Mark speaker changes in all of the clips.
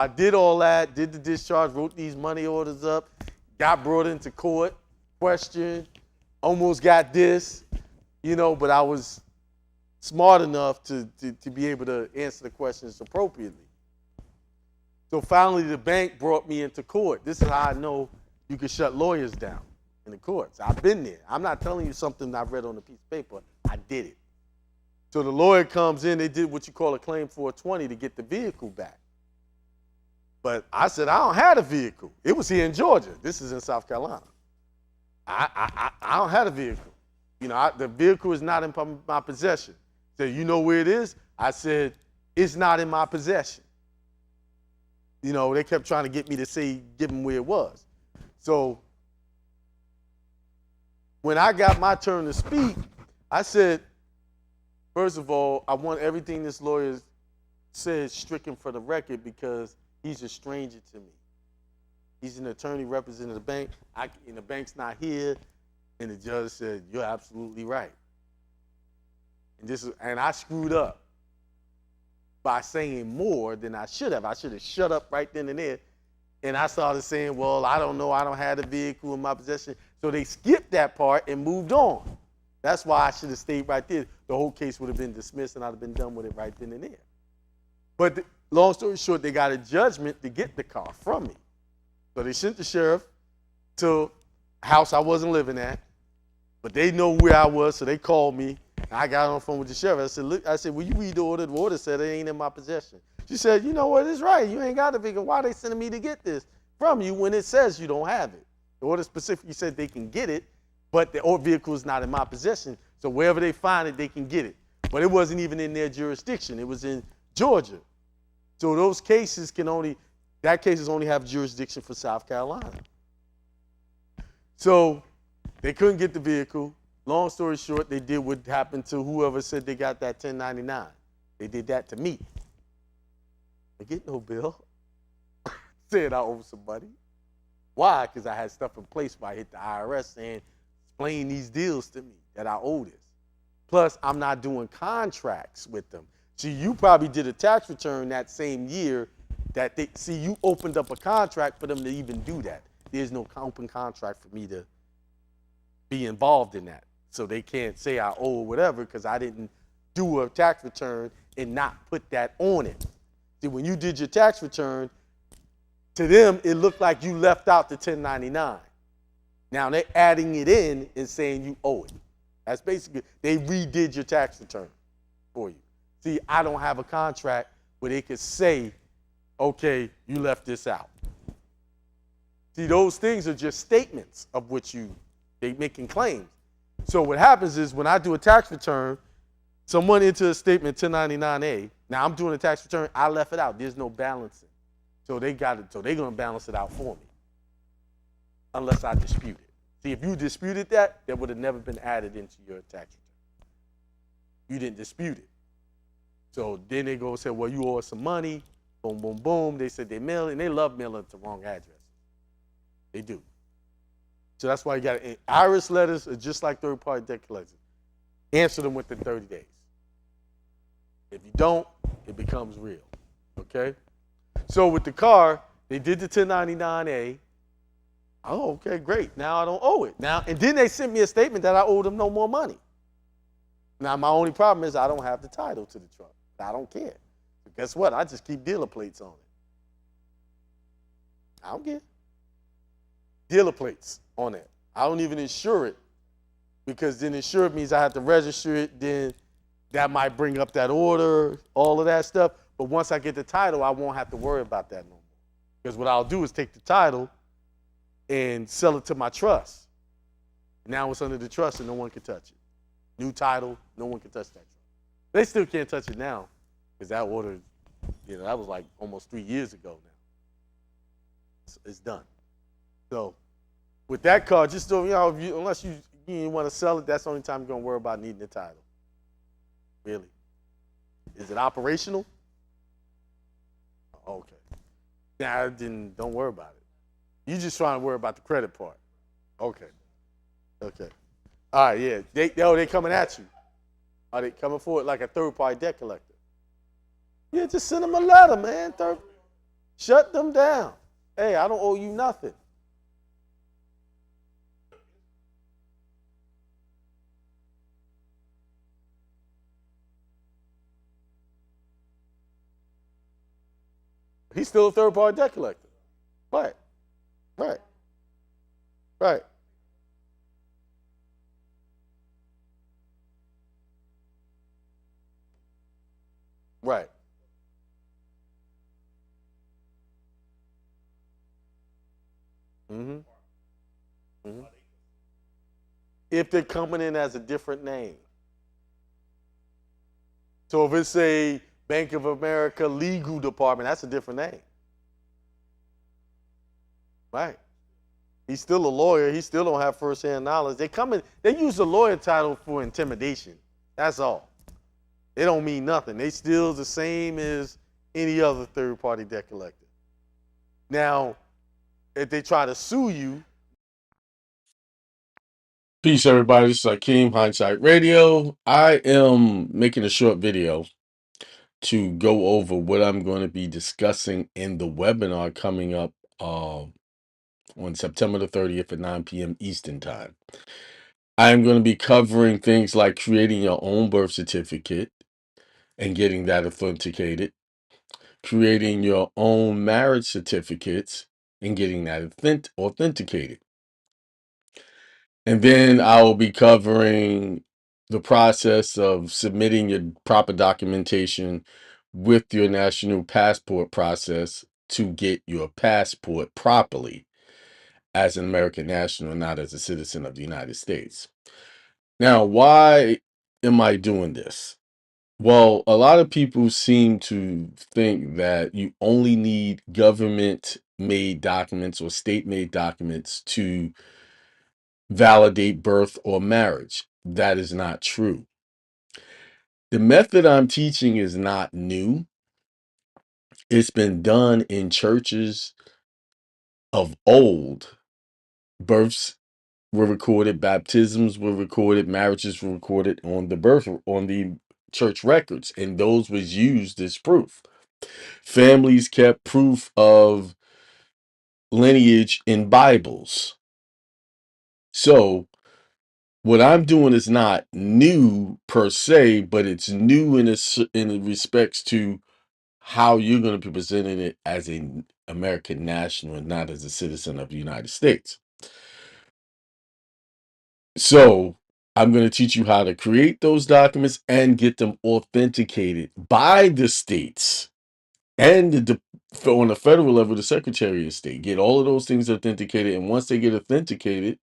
Speaker 1: I did all that, did the discharge, wrote these money orders up, got brought into court, questioned, almost got this, but I was smart enough to be able to answer the questions appropriately. So finally, the bank brought me into court. This is how I know you can shut lawyers down in the courts. I've been there. I'm not telling you something I've read on a piece of paper. I did it. So the lawyer comes in. They did what you call a claim 420 to get the vehicle back. But I said, I don't have a vehicle. It was here in Georgia. This is in South Carolina. I don't have a vehicle. The vehicle is not in my possession. Said, you know where it is? I said, it's not in my possession. They kept trying to get me to say, give them where it was. So when I got my turn to speak, I said, first of all, I want everything this lawyer said stricken for the record because he's a stranger to me. He's an attorney representing the bank, and the bank's not here. And the judge said, you're absolutely right. And I screwed up by saying more than I should have. I should have shut up right then and there. And I started saying, well, I don't know. I don't have the vehicle in my possession. So they skipped that part and moved on. That's why I should have stayed right there. The whole case would have been dismissed and I'd have been done with it right then and there. But long story short, they got a judgment to get the car from me. So they sent the sheriff to a house I wasn't living at. But they know where I was, so they called me. I got on the phone with the sheriff. I said, look, will you read the order? The order said it ain't in my possession. She said, you know what, it's right. You ain't got a vehicle. Why are they sending me to get this from you when it says you don't have it? The order specifically said they can get it, but the vehicle is not in my possession. So wherever they find it, they can get it. But it wasn't even in their jurisdiction. It was in Georgia. So those cases only have jurisdiction for South Carolina. So they couldn't get the vehicle. Long story short, they did what happened to whoever said they got that 1099. They did that to me. I get no bill. Said I owe somebody. Why? Because I had stuff in place where I hit the IRS saying, explain these deals to me that I owe this. Plus, I'm not doing contracts with them. See, you probably did a tax return that same year you opened up a contract for them to even do that. There's no open contract for me to be involved in that. So they can't say I owe or whatever because I didn't do a tax return and not put that on it. See, when you did your tax return, to them, it looked like you left out the 1099. Now they're adding it in and saying you owe it. That's basically, they redid your tax return for you. See, I don't have a contract where they could say, okay, you left this out. See, those things are just statements of which they making claims. So what happens is when I do a tax return, someone enters a statement 1099A. Now I'm doing a tax return, I left it out. There's no balancing. So they're going to balance it out for me unless I dispute it. See, if you disputed that would have never been added into your tax return. You didn't dispute it. So then they go and say, well, you owe us some money. Boom, boom, boom. They said they mail it, and they love mailing to wrong addresses. They do. So that's why you got to, IRS letters are just like third-party debt collectors. Answer them within 30 days. If you don't, it becomes real, okay? So with the car, they did the 1099A. Oh, okay, great. Now I don't owe it. And then they sent me a statement that I owe them no more money. Now my only problem is I don't have the title to the truck. I don't care. But guess what? I just keep dealer plates on it. I don't care. Dealer plates on it. I don't even insure it because then insure it means I have to register it. Then that might bring up that order, all of that stuff. But once I get the title, I won't have to worry about that no more. Because what I'll do is take the title and sell it to my trust. Now it's under the trust and no one can touch it. New title, no one can touch that trust. They still can't touch it now because that order, that was like almost 3 years ago now. It's done. So with that car, just don't, unless you want to sell it, that's the only time you're going to worry about needing the title. Really. Is it operational? Okay. Now, then don't worry about it. You're just trying to worry about the credit part. Okay. Okay. All right, yeah. They coming at you. Are they coming forward like a third-party debt collector? Yeah, just send them a letter, man. Shut them down. Hey, I don't owe you nothing. He's still a third party debt collector. Right, right, right, right. Mm-hmm. Mm-hmm. If they're coming in as a different name. So if it's a Bank of America legal department, that's a different name. Right. He's still a lawyer. He still don't have first-hand knowledge. They come in, they use the lawyer title for intimidation. That's all. They don't mean nothing. They still the same as any other third-party debt collector. Now, if they try to sue you. Peace, everybody. This is Akeem, Hindsight Radio. I am making a short video to go over what I'm going to be discussing in the webinar coming up on September the 30th at 9 p.m. Eastern Time. I'm going to be covering things like creating your own birth certificate and getting that authenticated, creating your own marriage certificates and getting that authenticated. And then I will be covering the process of submitting your proper documentation with your national passport process to get your passport properly as an American national, not as a citizen of the United States. Now, why am I doing this? Well, a lot of people seem to think that you only need government-made documents or state-made documents to validate birth or marriage. That is not true. The method I'm teaching is not new. It's been done in churches of old. Births were recorded, baptisms were recorded, marriages were recorded on the church records, and those was used as proof. Families kept proof of lineage in Bibles. So what I'm doing is not new per se, but it's new in respects to how you're going to be presenting it as an American national and not as a citizen of the United States. So I'm going to teach you how to create those documents and get them authenticated by the states and on the federal level, the Secretary of State. Get all of those things authenticated, and once they get authenticated,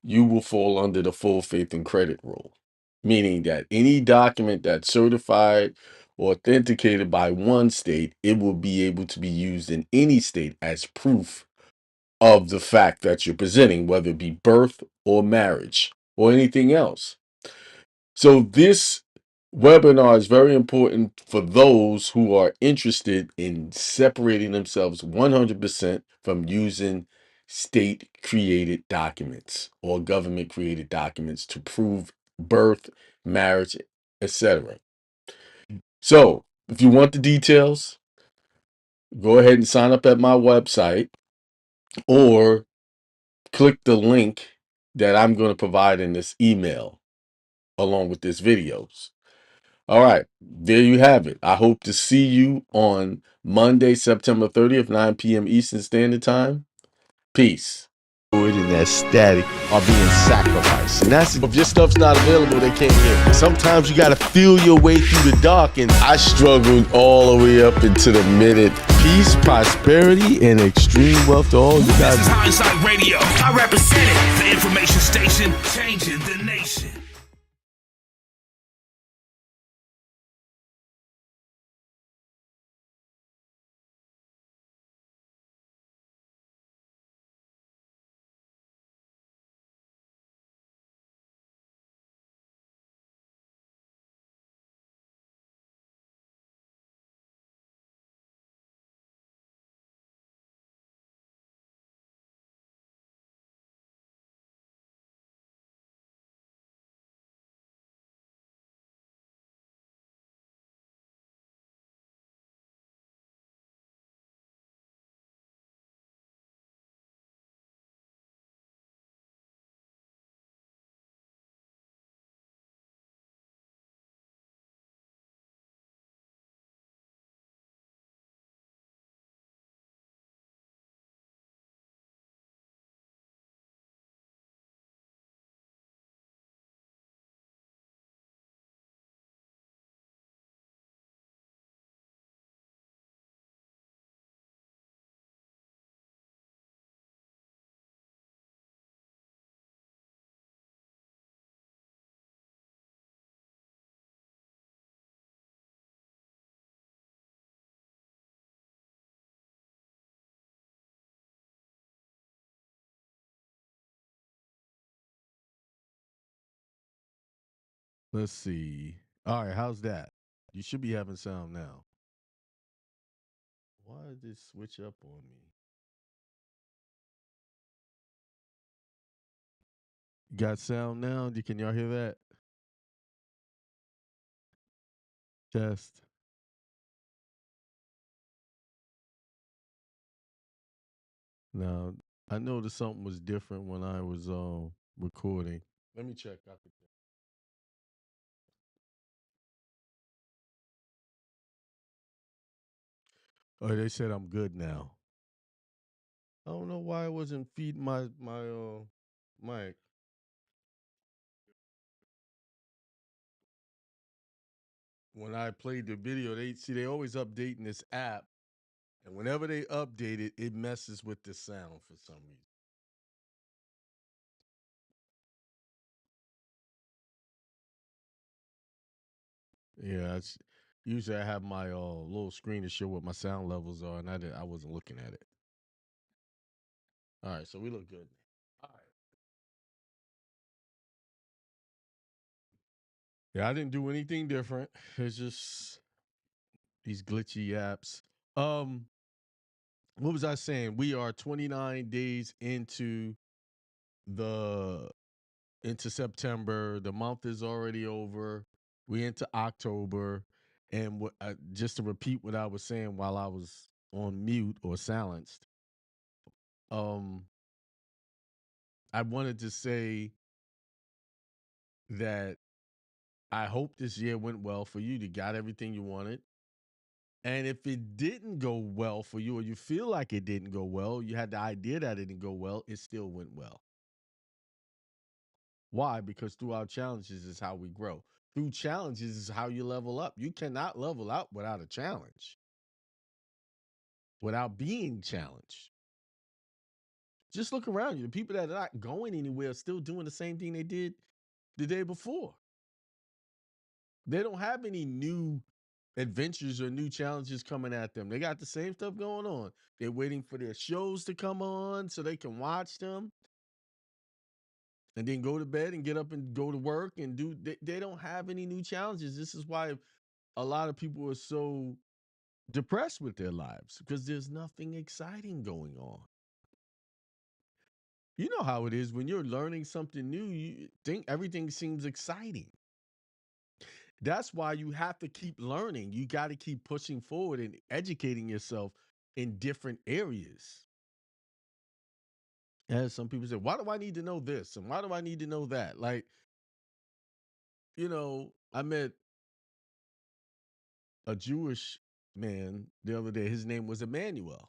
Speaker 1: you will fall under the full faith and credit rule, meaning that any document that's certified or authenticated by one state, it will be able to be used in any state as proof of the fact that you're presenting, whether it be birth or marriage or anything else. So this webinar is very important for those who are interested in separating themselves 100% from using state created documents or government created documents to prove birth, marriage, etc. So if you want the details, go ahead and sign up at my website or click the link that I'm going to provide in this email along with this videos. All right, there you have it. I hope to see you on Monday, September 30th, 9 p.m. Eastern Standard Time. Peace. And that static are being sacrificed. And that's if your stuff's not available, they can't hear it. Sometimes you gotta feel your way through the dark, and I struggled all the way up into the minute. Peace, prosperity, and extreme wealth to all you guys. This is Hindsight Radio. I represent it, the information station changing the nation. Let's see. All right, how's that? You should be having sound now. Why did this switch up on me? Got sound now? Can y'all hear that? Test. Now, I noticed something was different when I was recording. Let me check. Oh, they said I'm good now. I don't know why I wasn't feeding my mic. When I played the video, they always updating this app, and whenever they update it, it messes with the sound for some reason. Yeah, usually I have my little screen to show what my sound levels are, and I wasn't looking at it. All right, so we look good. All right. Yeah, I didn't do anything different. It's just these glitchy apps. What was I saying? We are 29 days the into September. The month is already over. We into October, and just to repeat what I was saying while I was on mute or silenced. I wanted to say that I hope this year went well for you. You got everything you wanted. And if it didn't go well for you, or you feel like it didn't go well, you had the idea that it didn't go well, it still went well. Why? Because through our challenges is how we grow. Through challenges is how you level up. You cannot level up without a challenge, without being challenged. Just look around you. The people that are not going anywhere are still doing the same thing they did the day before. They don't have any new adventures or new challenges coming at them. They got the same stuff going on. They're waiting for their shows to come on so they can watch them and then go to bed and get up and go to work and they don't have any new challenges. This is why a lot of people are so depressed with their lives, because there's nothing exciting going on. You know how it is when you're learning something new, you think everything seems exciting. That's why you have to keep learning. You got to keep pushing forward and educating yourself in different areas. As some people say, why do I need to know this? And why do I need to know that? Like, I met a Jewish man the other day. His name was Emmanuel.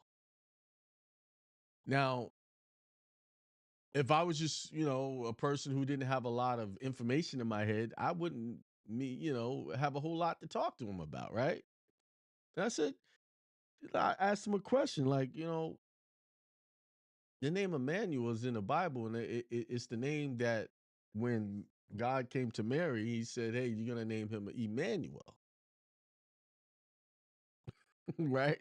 Speaker 1: Now, if I was just, a person who didn't have a lot of information in my head, I wouldn't have a whole lot to talk to him about, right? And I asked him a question like, the name Emmanuel is in the Bible, and it's the name that when God came to Mary, he said, hey, you're going to name him Emmanuel, right?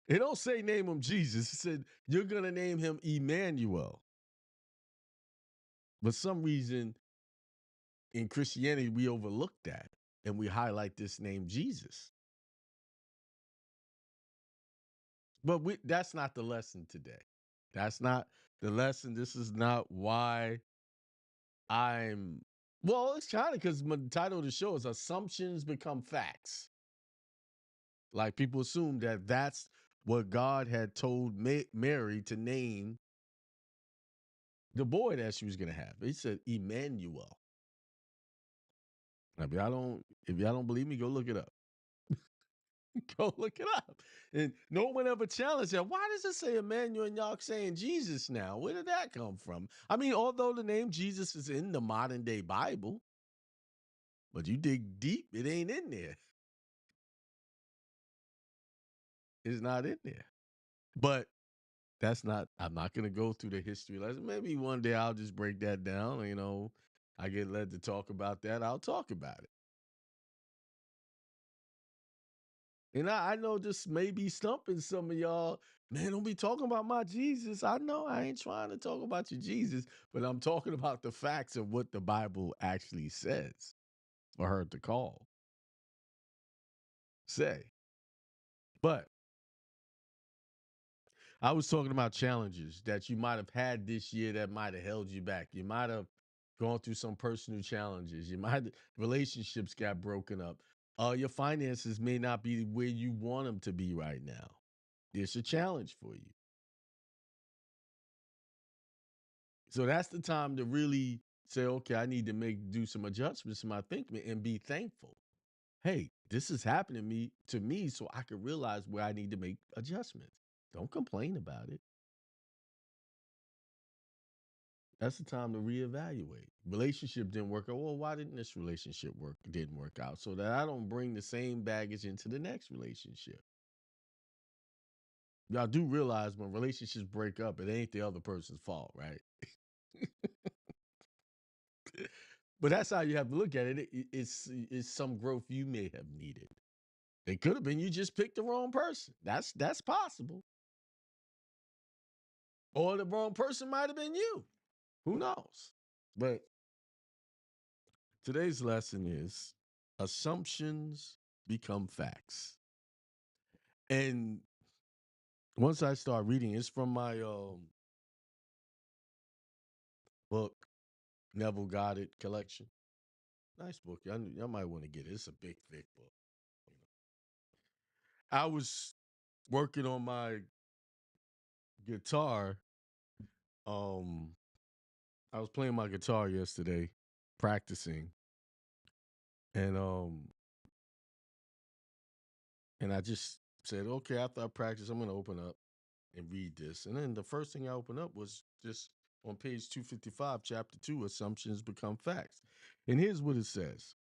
Speaker 1: It don't say name him Jesus. It said, you're going to name him Emmanuel. But some reason in Christianity, we overlook that and we highlight this name Jesus. But that's not the lesson today. That's not the lesson. This is not why it's kind of because the title of the show is Assumptions Become Facts. Like people assume that that's what God had told Mary to name the boy that she was going to have. He said Emmanuel. Now, if y'all don't believe me, go look it up. Go look it up. And no one ever challenged that. Why does it say Emmanuel and y'all saying Jesus now? Where did that come from? I mean, although the name Jesus is in the modern day Bible, but you dig deep, it ain't in there. It's not in there. But I'm not going to go through the history lesson. Maybe one day I'll just break that down. I get led to talk about that. I'll talk about it. And I know this may be stumping some of y'all. Man, don't be talking about my Jesus. I know I ain't trying to talk about your Jesus, but I'm talking about the facts of what the Bible actually says.
Speaker 2: or heard the call say. But I was talking about challenges that you might have had this year that might have held you back. You might have gone through some personal challenges. You might relationships got broken up. Your finances may not be where you want them to be right now. It's a challenge for you. So that's the time to really say, okay, I need to do some adjustments in my thinking and be thankful. Hey, this is happening to me so I can realize where I need to make adjustments. Don't complain about it. That's the time to reevaluate. Relationship didn't work out. Well, why didn't this relationship didn't work out? So that I don't bring the same baggage into the next relationship. Y'all do realize when relationships break up, it ain't the other person's fault, right? But that's how you have to look at it. It's some growth you may have needed. It could have been you just picked the wrong person. That's possible. Or the wrong person might have been you. Who knows? But today's lesson is assumptions become facts. And once I start reading, it's from my book, Neville Goddard collection. Nice book. Y'all might want to get it. It's a big, thick book. I was working on my guitar. Um, I was playing my guitar yesterday, practicing, and I just said, okay, after I practice, I'm gonna open up and read this. And then the first thing I opened up was just on page 255, chapter 2, Assumptions Become Facts. And here's what it says.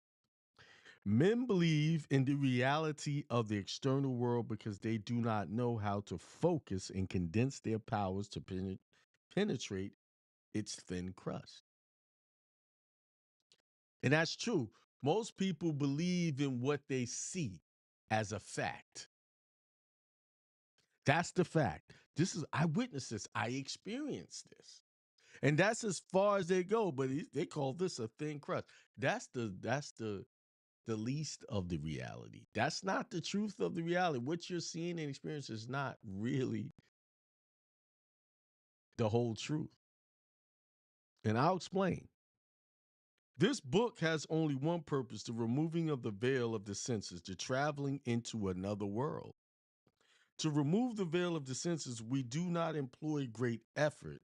Speaker 2: Men believe in the reality of the external world because they do not know how to focus and condense their powers to penetrate its thin crust. And that's true. Most people believe in what they see as a fact. That's the fact. I witnessed this. I experienced this. And that's as far as they go, but they call this a thin crust. That's the least of the reality. That's not the truth of the reality. What you're seeing and experiencing is not really the whole truth. And I'll explain. This book has only one purpose, the removing of the veil of the senses, the traveling into another world. To remove the veil of the senses, we do not employ great effort.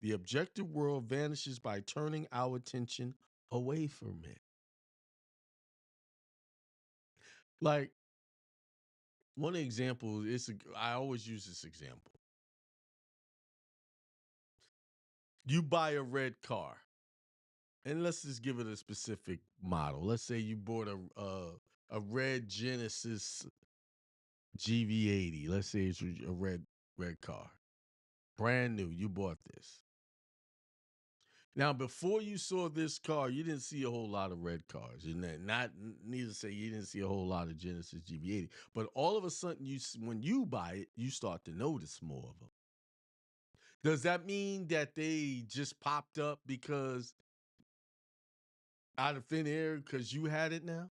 Speaker 2: The objective world vanishes by turning our attention away from it. Like one example is I always use this example. You buy a red car, and let's just give it a specific model. Let's say you bought a red Genesis GV80. Let's say it's a red car, brand new. You bought this. Now, before you saw this car, you didn't see a whole lot of red cars, and not neither say you didn't see a whole lot of Genesis GV80. But all of a sudden, when you buy it, you start to notice more of them. Does that mean that they just popped up because out of thin air because you had it now?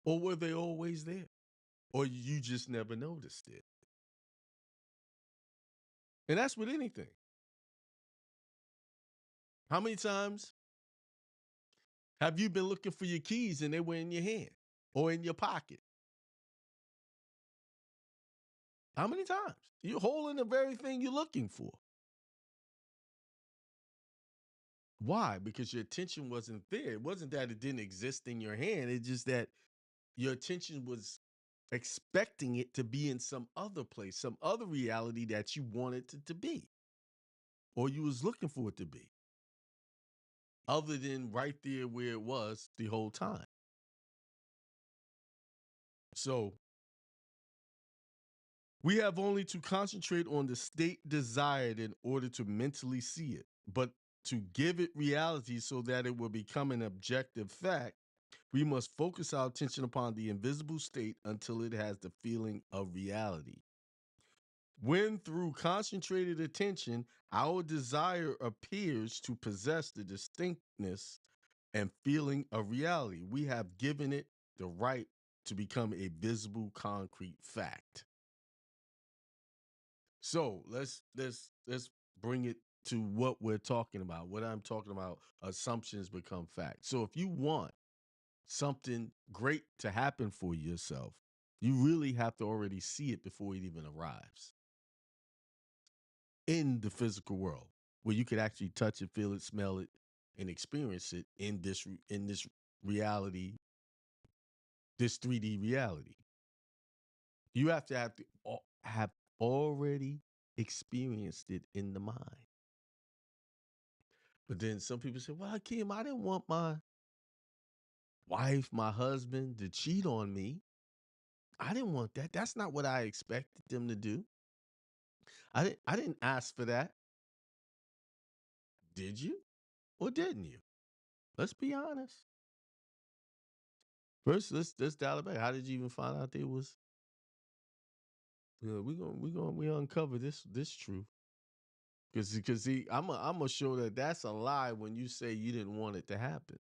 Speaker 2: Or were they always there? Or you just never noticed it? And that's with anything. How many times have you been looking for your keys and they were in your hand or in your pocket? How many times? You're holding the very thing you're looking for. Why? Because your attention wasn't there. It wasn't that it didn't exist in your hand. It's just that your attention was expecting it to be in some other place, some other reality that you wanted it to be, or you was looking for it to be, other than right there where it was the whole time. So we have only to concentrate on the state desired in order to mentally see it, but to give it reality so that it will become an objective fact, we must focus our attention upon the invisible state until it has the feeling of reality. When through concentrated attention, our desire appears to possess the distinctness and feeling a reality. We have given it the right to become a visible, concrete fact. So let's bring it to what we're talking about. What I'm talking about, assumptions become fact. So if you want something great to happen for yourself, you really have to already see it before it even arrives in the physical world, where you could actually touch it, feel it, smell it, and experience it in this reality, this 3D reality. You have already experienced it in the mind. But then some people say, "Well, Kim, I didn't want my wife, my husband to cheat on me. I didn't want that. That's not what I expected them to do. I didn't ask for that." Did you or didn't you? Let's be honest. First, let's dial it back. How did you even find out they was? Yeah, we uncover this truth. Because see, I'm gonna show that that's a lie when you say you didn't want it to happen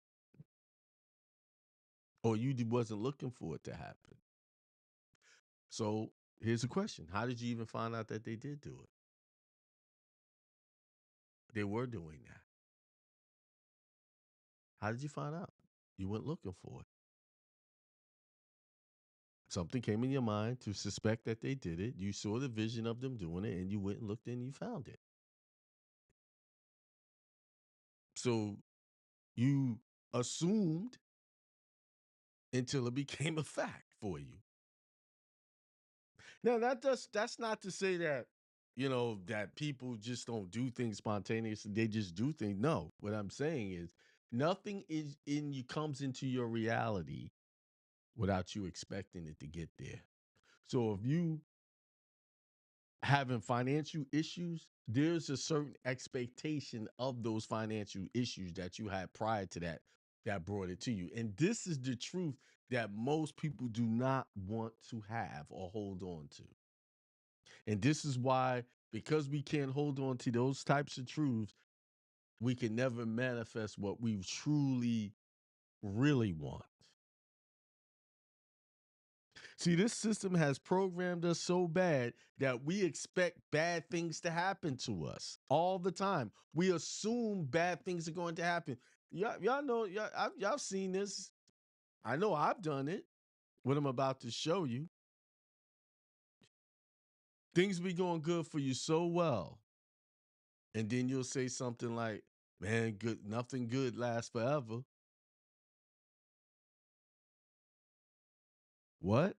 Speaker 2: or wasn't looking for it to happen. So here's a question: how did you even find out that they did do it? They were doing that. How did you find out? You went looking for it. Something came in your mind to suspect that they did it. You saw the vision of them doing it, and you went and looked and you found it. So you assumed until it became a fact for you. Now that's not to say that that people just don't do things spontaneously. They just do things. No, what I'm saying is nothing is in you comes into your reality without you expecting it to get there. So if you having financial issues, there's a certain expectation of those financial issues that you had prior to that brought it to you. And this is the truth that most people do not want to have or hold on to. And this is why, because we can't hold on to those types of truths, we can never manifest what we truly, really want. See, this system has programmed us so bad that we expect bad things to happen to us all the time. We assume bad things are going to happen. Y'all know, y'all seen this. I know I've done it. What I'm about to show you. Things be going good for you so well. And then you'll say something like, man, good, nothing good lasts forever. What?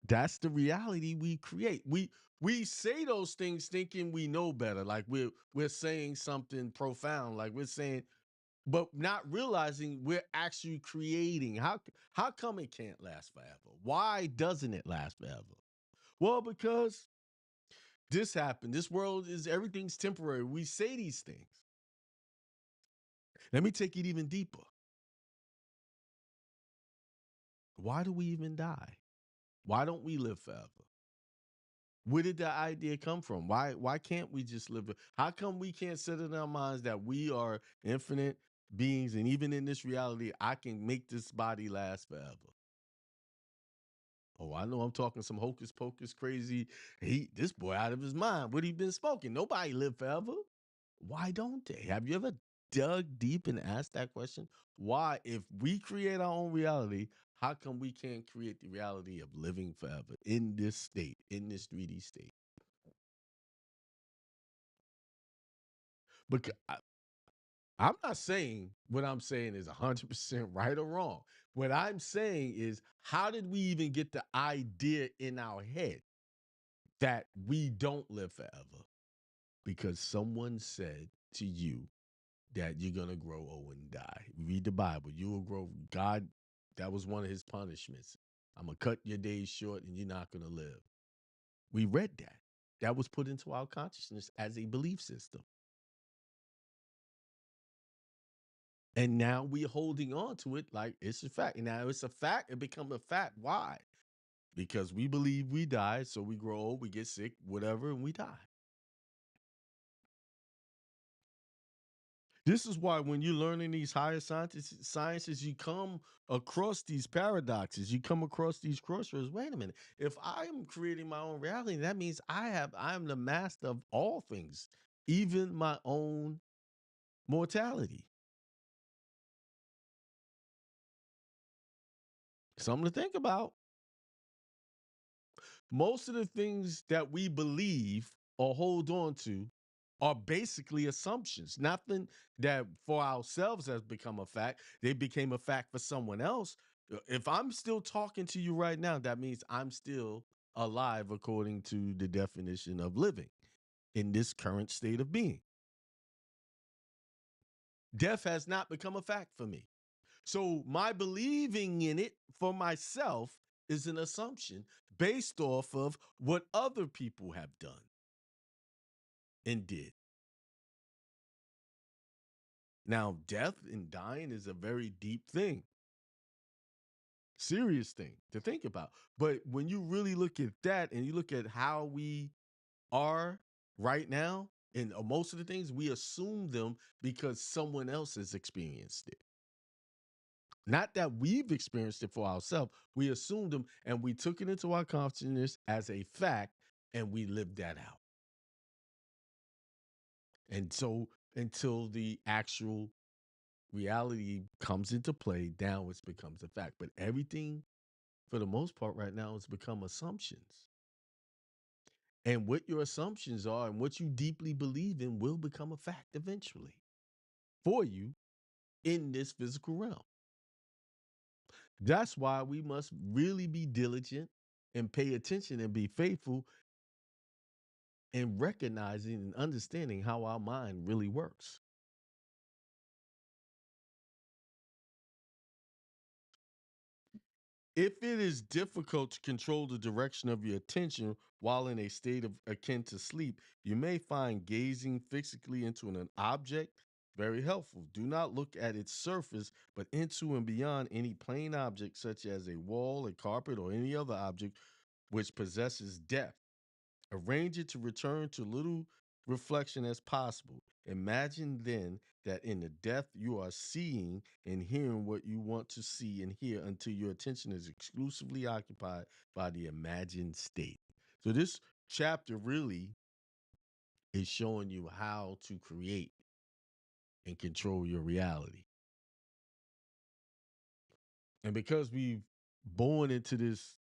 Speaker 2: That's the reality we create. We say those things thinking we know better, like we're saying something profound, like we're saying, but not realizing we're actually creating. How come it can't last forever? Why doesn't it last forever? Well, because this happened. This world is everything's temporary. We say these things. Let me take it even deeper. Why do we even die? Why don't we live forever? Where did that idea come from? Why can't we just live? How come we can't set in our minds that we are infinite beings, and even in this reality, I can make this body last forever? Oh, I know I'm talking some hocus pocus crazy. This boy out of his mind. What he been smoking? Nobody live forever. Why don't they? Have you ever dug deep and asked that question? Why, if we create our own reality, how come we can't create the reality of living forever in this state, in this 3D state? Because I'm not saying what I'm saying is 100% right or wrong. What I'm saying is, how did we even get the idea in our head that we don't live forever? Because someone said to you that you're going to grow old and die. Read the Bible. You will grow. God, that was one of his punishments. I'm going to cut your days short and you're not going to live. We read that. That was put into our consciousness as a belief system. And now we're holding on to it like it's a fact. And now it's a fact. It becomes a fact. Why? Because we believe we die. So we grow old, we get sick, whatever, and we die. This is why when you're learning these higher sciences, you come across these paradoxes. You come across these crossroads. Wait a minute. If I am creating my own reality, that means I'm the master of all things, even my own mortality. Something to think about. Most of the things that we believe or hold on to are basically assumptions. Nothing that for ourselves has become a fact. They became a fact for someone else. If I'm still talking to you right now, that means I'm still alive according to the definition of living in this current state of being. Death has not become a fact for me. So my believing in it for myself is an assumption based off of what other people have done and did. Now, death and dying is a very deep thing, serious thing to think about. But when you really look at that and you look at how we are right now, and most of the things we assume them because someone else has experienced it. Not that we've experienced it for ourselves. We assumed them and we took it into our consciousness as a fact and we lived that out. And so until the actual reality comes into play, now it becomes a fact. But everything, for the most part, right now, has become assumptions. And what your assumptions are and what you deeply believe in will become a fact eventually for you in this physical realm. That's why we must really be diligent and pay attention and be faithful in recognizing and understanding how our mind really works. If it is difficult to control the direction of your attention while in a state of akin to sleep, you may find gazing fixedly into an object very helpful. Do not look at its surface, but into and beyond any plain object, such as a wall, a carpet, or any other object which possesses depth. Arrange it to return to little reflection as possible. Imagine then that in the depth you are seeing and hearing what you want to see and hear until your attention is exclusively occupied by the imagined state. So, this chapter really is showing you how to create and control your reality. And because we've born into this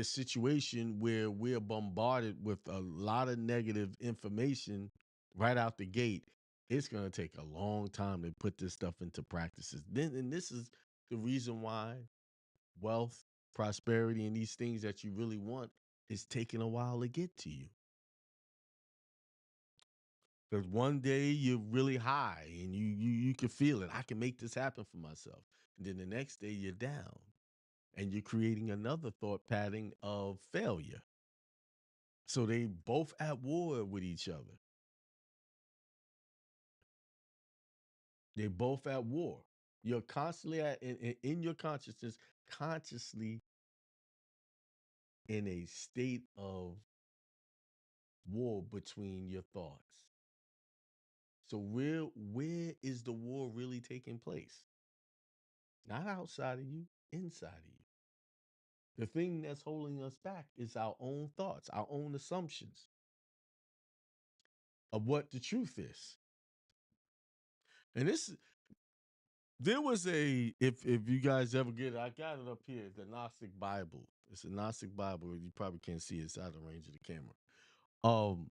Speaker 2: situation where we're bombarded with a lot of negative information right out the gate, it's going to take a long time to put this stuff into practices. Then, and this is the reason why wealth, prosperity, and these things that you really want is taking a while to get to you. Because one day you're really high and you can feel it. I can make this happen for myself. And then the next day you're down and you're creating another thought pattern of failure. So they both at war with each other. They both at war. You're constantly in your consciousness, consciously in a state of war between your thoughts. So where is the war really taking place? Not outside of you, inside of you. The thing that's holding us back is our own thoughts, our own assumptions of what the truth is. And this there was if you guys ever get it, I got it up here, the Gnostic Bible. It's a Gnostic Bible. You probably can't see it, it's out of range of the camera. Um,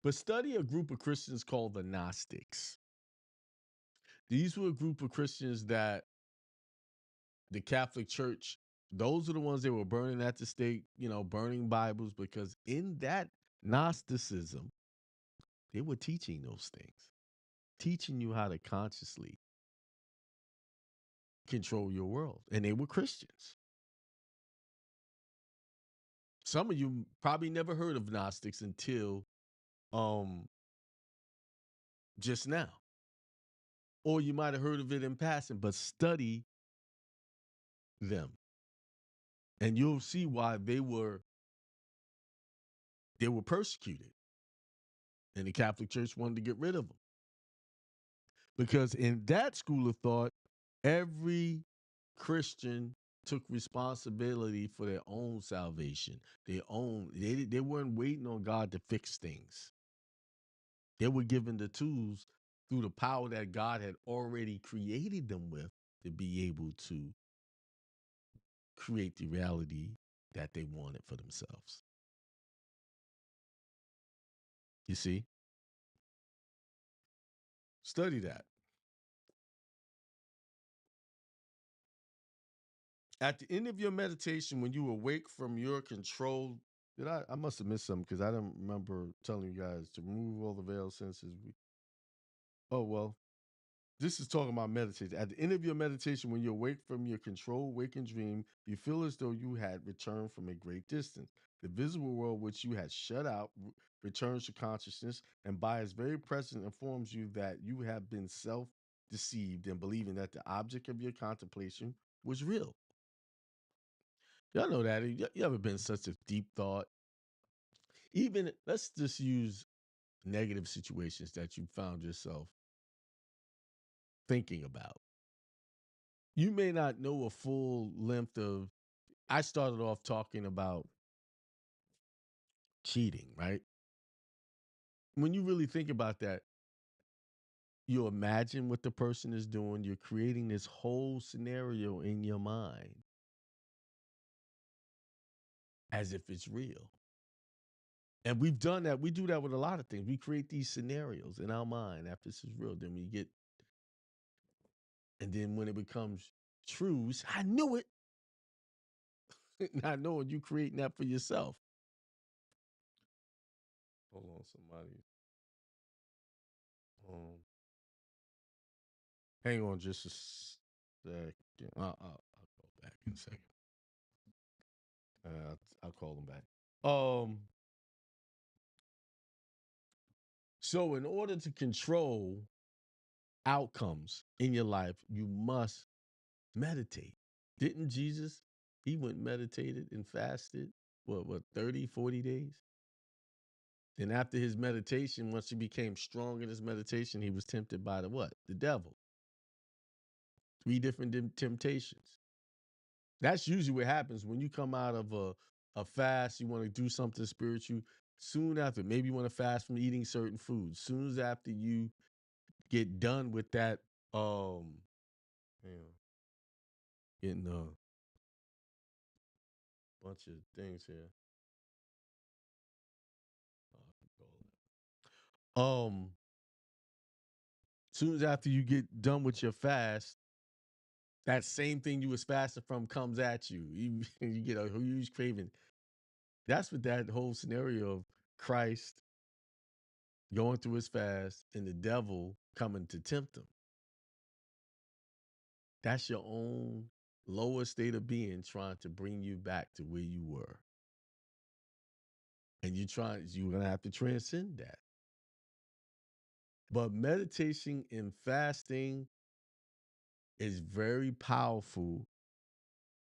Speaker 2: but study a group of Christians called the Gnostics. These were a group of Christians that the Catholic Church, those are the ones that were burning at the stake, burning Bibles, because in that Gnosticism, they were teaching those things, teaching you how to consciously control your world. And they were Christians. Some of you probably never heard of Gnostics until um just now. Or you might have heard of it in passing, but study them. And you'll see why they were persecuted. And the Catholic Church wanted to get rid of them. Because in that school of thought, every Christian took responsibility for their own salvation. They weren't waiting on God to fix things. They were given the tools through the power that God had already created them with to be able to create the reality that they wanted for themselves. You see? Study that. At the end of your meditation, when you awake from your control, I must have missed something because I don't remember telling you guys to remove all the veiled senses. Oh well, this is talking about meditation. At the end of your meditation, when you awake from your controlled waking dream, you feel as though you had returned from a great distance. The visible world which you had shut out returns to consciousness, and by its very presence informs you that you have been self-deceived in believing that the object of your contemplation was real. Y'all know that. You ever been such a deep thought? Even let's just use negative situations that you found yourself thinking about. You may not know a full length of. I started off talking about cheating, right? When you really think about that, you imagine what the person is doing. You're creating this whole scenario in your mind as if it's real. And we've done that. We do that with a lot of things. We create these scenarios in our mind after this is real. Then we get, and then when it becomes true, I knew it. Not knowing you creating that for yourself. Hold on, somebody. Um, Hang on just a second. I'll call back in a second. I'll call them back. So in order to control outcomes in your life, you must meditate. Didn't Jesus, he went meditated and fasted, what, 30, 40 days? And after his meditation, once he became strong in his meditation, he was tempted by the what? The devil. 3 different temptations. That's usually what happens when you come out of a fast, you want to do something spiritual. Soon after, maybe you want to fast from eating certain foods. Soon as after you get done with that, getting a bunch of things here. Soon as after you get done with your fast, that same thing you was fasting from comes at you. You get a huge craving. That's what that whole scenario of Christ going through his fast and the devil coming to tempt him. That's your own lower state of being trying to bring you back to where you were. And you're going to have to transcend that. But meditation and fasting is very powerful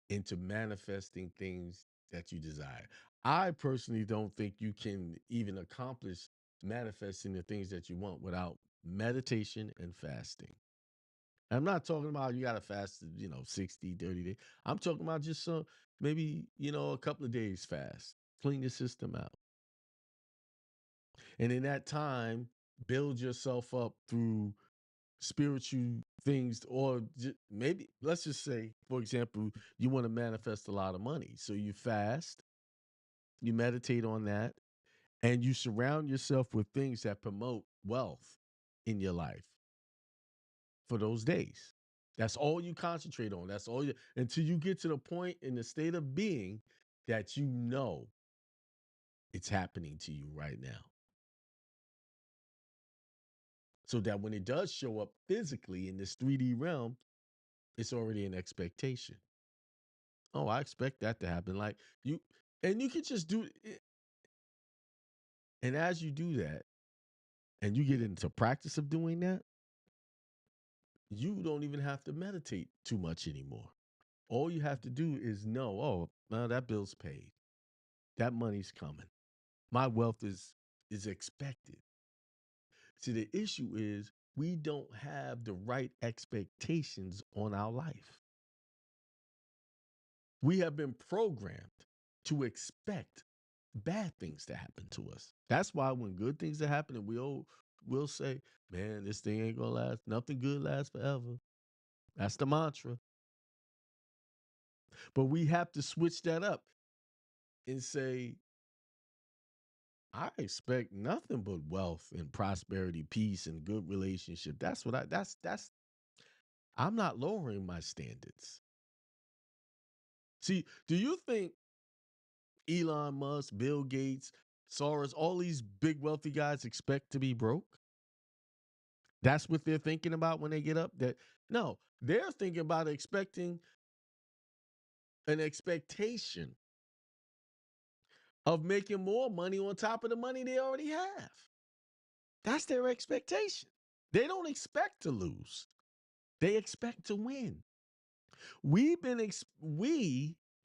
Speaker 2: into manifesting things that you desire. I personally don't think you can even accomplish manifesting the things that you want without meditation and fasting. I'm not talking about you got to fast, 60, 30 days. I'm talking about just maybe, a couple of days fast. Clean the system out. And in that time, build yourself up through spiritual things, or maybe let's just say, for example, you want to manifest a lot of money. So you fast, you meditate on that, and you surround yourself with things that promote wealth in your life for those days. That's all you concentrate on. That's all you until you get to the point in the state of being that you know it's happening to you right now. So that when it does show up physically in this 3D realm, it's already an expectation. Oh, I expect that to happen. Like you can just do it. And as you do that, and you get into practice of doing that, you don't even have to meditate too much anymore. All you have to do is know, oh, well, that bill's paid. That money's coming. My wealth is expected. See, the issue is we don't have the right expectations on our life. We have been programmed to expect bad things to happen to us. That's why when good things are happening, we'll say, man, this thing ain't gonna last. Nothing good lasts forever. That's the mantra. But we have to switch that up and say, I expect nothing but wealth and prosperity, peace, and good relationship. That's I'm not lowering my standards. See, do you think Elon Musk, Bill Gates, Soros, all these big wealthy guys expect to be broke? That's what they're thinking about when they get up? That no, they're thinking about expecting an expectation of making more money on top of the money they already have. That's their expectation. They don't expect to lose. They expect to win. We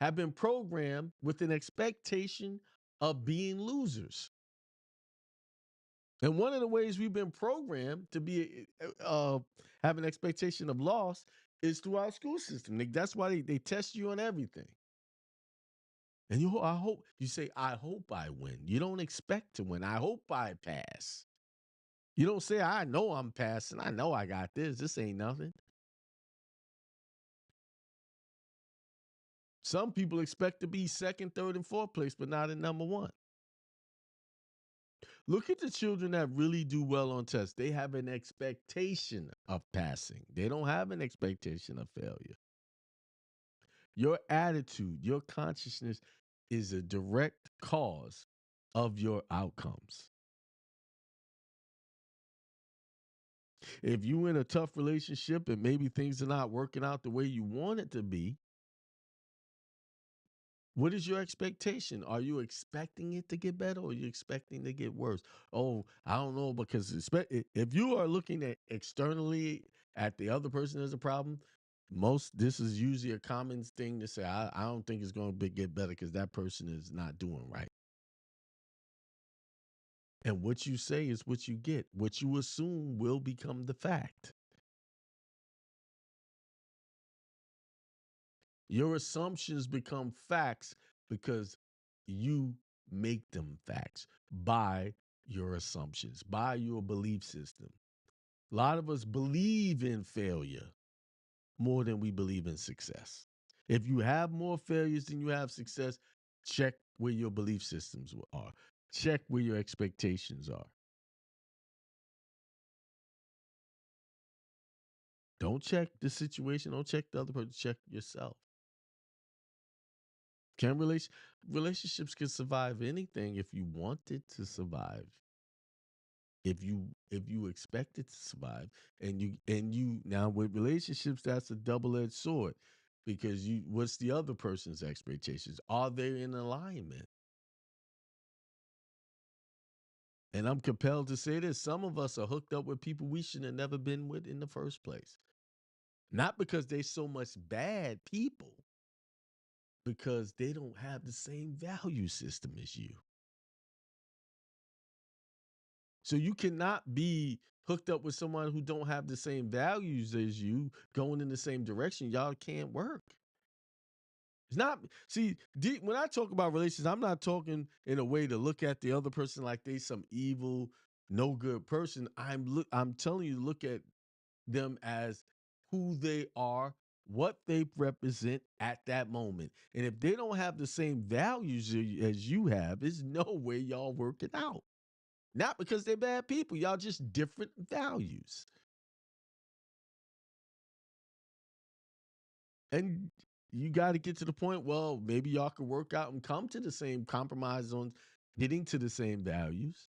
Speaker 2: have been programmed with an expectation of being losers. And one of the ways we've been programmed to be have an expectation of loss is through our school system. That's why they test you on everything. And I hope you say, I hope I win. You don't expect to win. I hope I pass. You don't say, I know I'm passing. I know I got this. This ain't nothing. Some people expect to be second, third, and fourth place, but not in number one. Look at the children that really do well on tests. They have an expectation of passing. They don't have an expectation of failure. Your attitude, your consciousness is a direct cause of your outcomes. If you're in a tough relationship and maybe things are not working out the way you want it to be, what is your expectation? Are you expecting it to get better or are you expecting to get worse? Oh, I don't know, because if you are looking at externally at the other person as a problem, this is usually a common thing to say, I don't think it's going to get better because that person is not doing right. And what you say is what you get. What you assume will become the fact. Your assumptions become facts because you make them facts by your assumptions, by your belief system. A lot of us believe in failure more than we believe in success. If you have more failures than you have success, check where your belief systems are. Check where your expectations are. Don't check the situation. Don't check the other person. Check yourself. Can relationships can survive anything if you want it to survive. If you expect it to survive, and you now with relationships, that's a double-edged sword, because what's the other person's expectations? Are they in alignment? And I'm compelled to say this: some of us are hooked up with people we should have never been with in the first place. Not because they're so much bad people, because they don't have the same value system as you. So you cannot be hooked up with someone who don't have the same values as you, going in the same direction. Y'all can't work. It's not, see, when I talk about relations, I'm not talking in a way to look at the other person like they some evil, no good person. I'm telling you to look at them as who they are, what they represent at that moment. And if they don't have the same values as you have, there's no way y'all work it out. Not because they're bad people. Y'all just different values. And you got to get to the point, well, maybe y'all can work out and come to the same compromise on getting to the same values.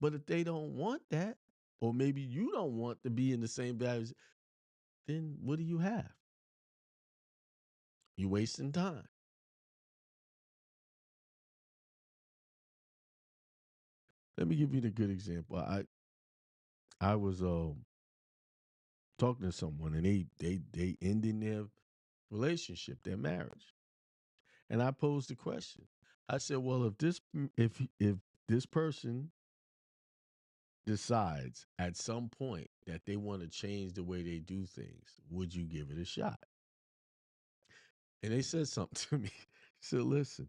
Speaker 2: But if they don't want that, or maybe you don't want to be in the same values, then what do you have? You're wasting time. Let me give you a good example. I was talking to someone, and they ending their relationship, their marriage. And I posed the question. I said, "Well, if this person decides at some point that they want to change the way they do things, would you give it a shot? And they said something to me. He said, listen,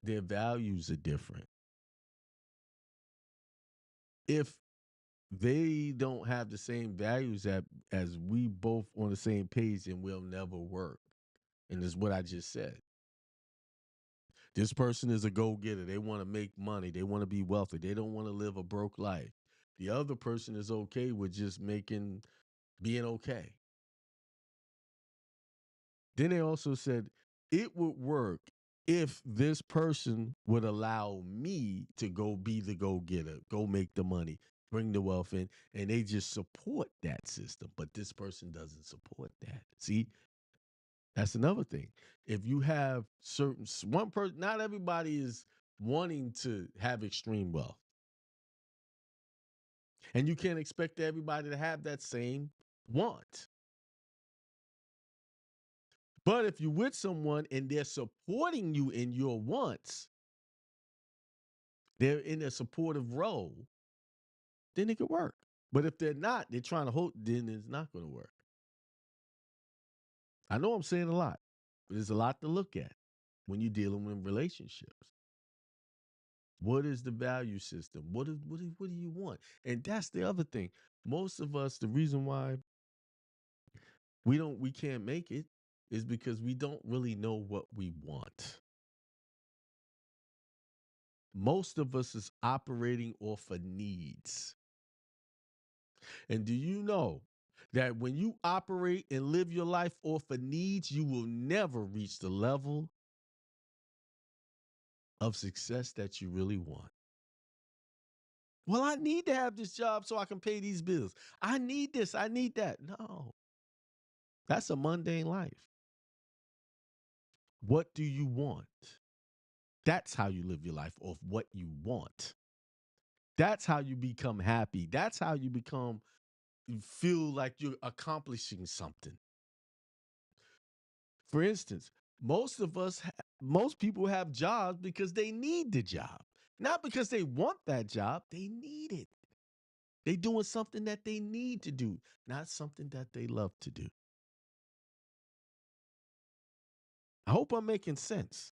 Speaker 2: their values are different. If they don't have the same values as we both on the same page, then we'll never work. And it's what I just said. This person is a go-getter. They want to make money. They want to be wealthy. They don't want to live a broke life. The other person is okay with just being okay. Then they also said it would work if this person would allow me to go be the go-getter, go make the money, bring the wealth in, and they just support that system. But this person doesn't support that. See, that's another thing. If you have one person, not everybody is wanting to have extreme wealth. And you can't expect everybody to have that same want. But if you're with someone and they're supporting you in your wants, they're in a supportive role, then it could work. But if they're not, they're trying to hold, then it's not going to work. I know I'm saying a lot, but there's a lot to look at when you're dealing with relationships. What is the value system? What do you want? And that's the other thing. Most of us, the reason why we can't make it is because we don't really know what we want. Most of us is operating off of needs. And do you know that when you operate and live your life off of needs, you will never reach the level of success that you really want? Well, I need to have this job so I can pay these bills. I need this. I need that. No, that's a mundane life. What do you want? That's how you live your life off what you want. That's how you become happy. That's how you feel like you're accomplishing something. For instance, most people have jobs because they need the job, not because they want that job. They need it. They doing something that they need to do, not something that they love to do. I hope I'm making sense.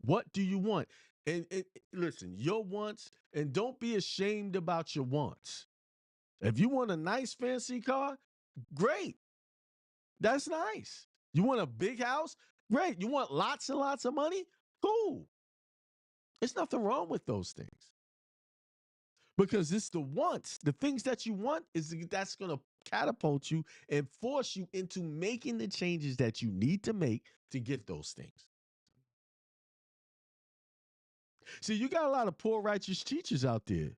Speaker 2: What do you want? And listen, your wants, and don't be ashamed about your wants. If you want a nice fancy car, great. That's nice. You want a big house? Great. You want lots and lots of money? Cool. There's nothing wrong with those things. Because it's the wants, the things that you want that's going to catapult you and force you into making the changes that you need to make to get those things. See, you got a lot of poor righteous teachers out there.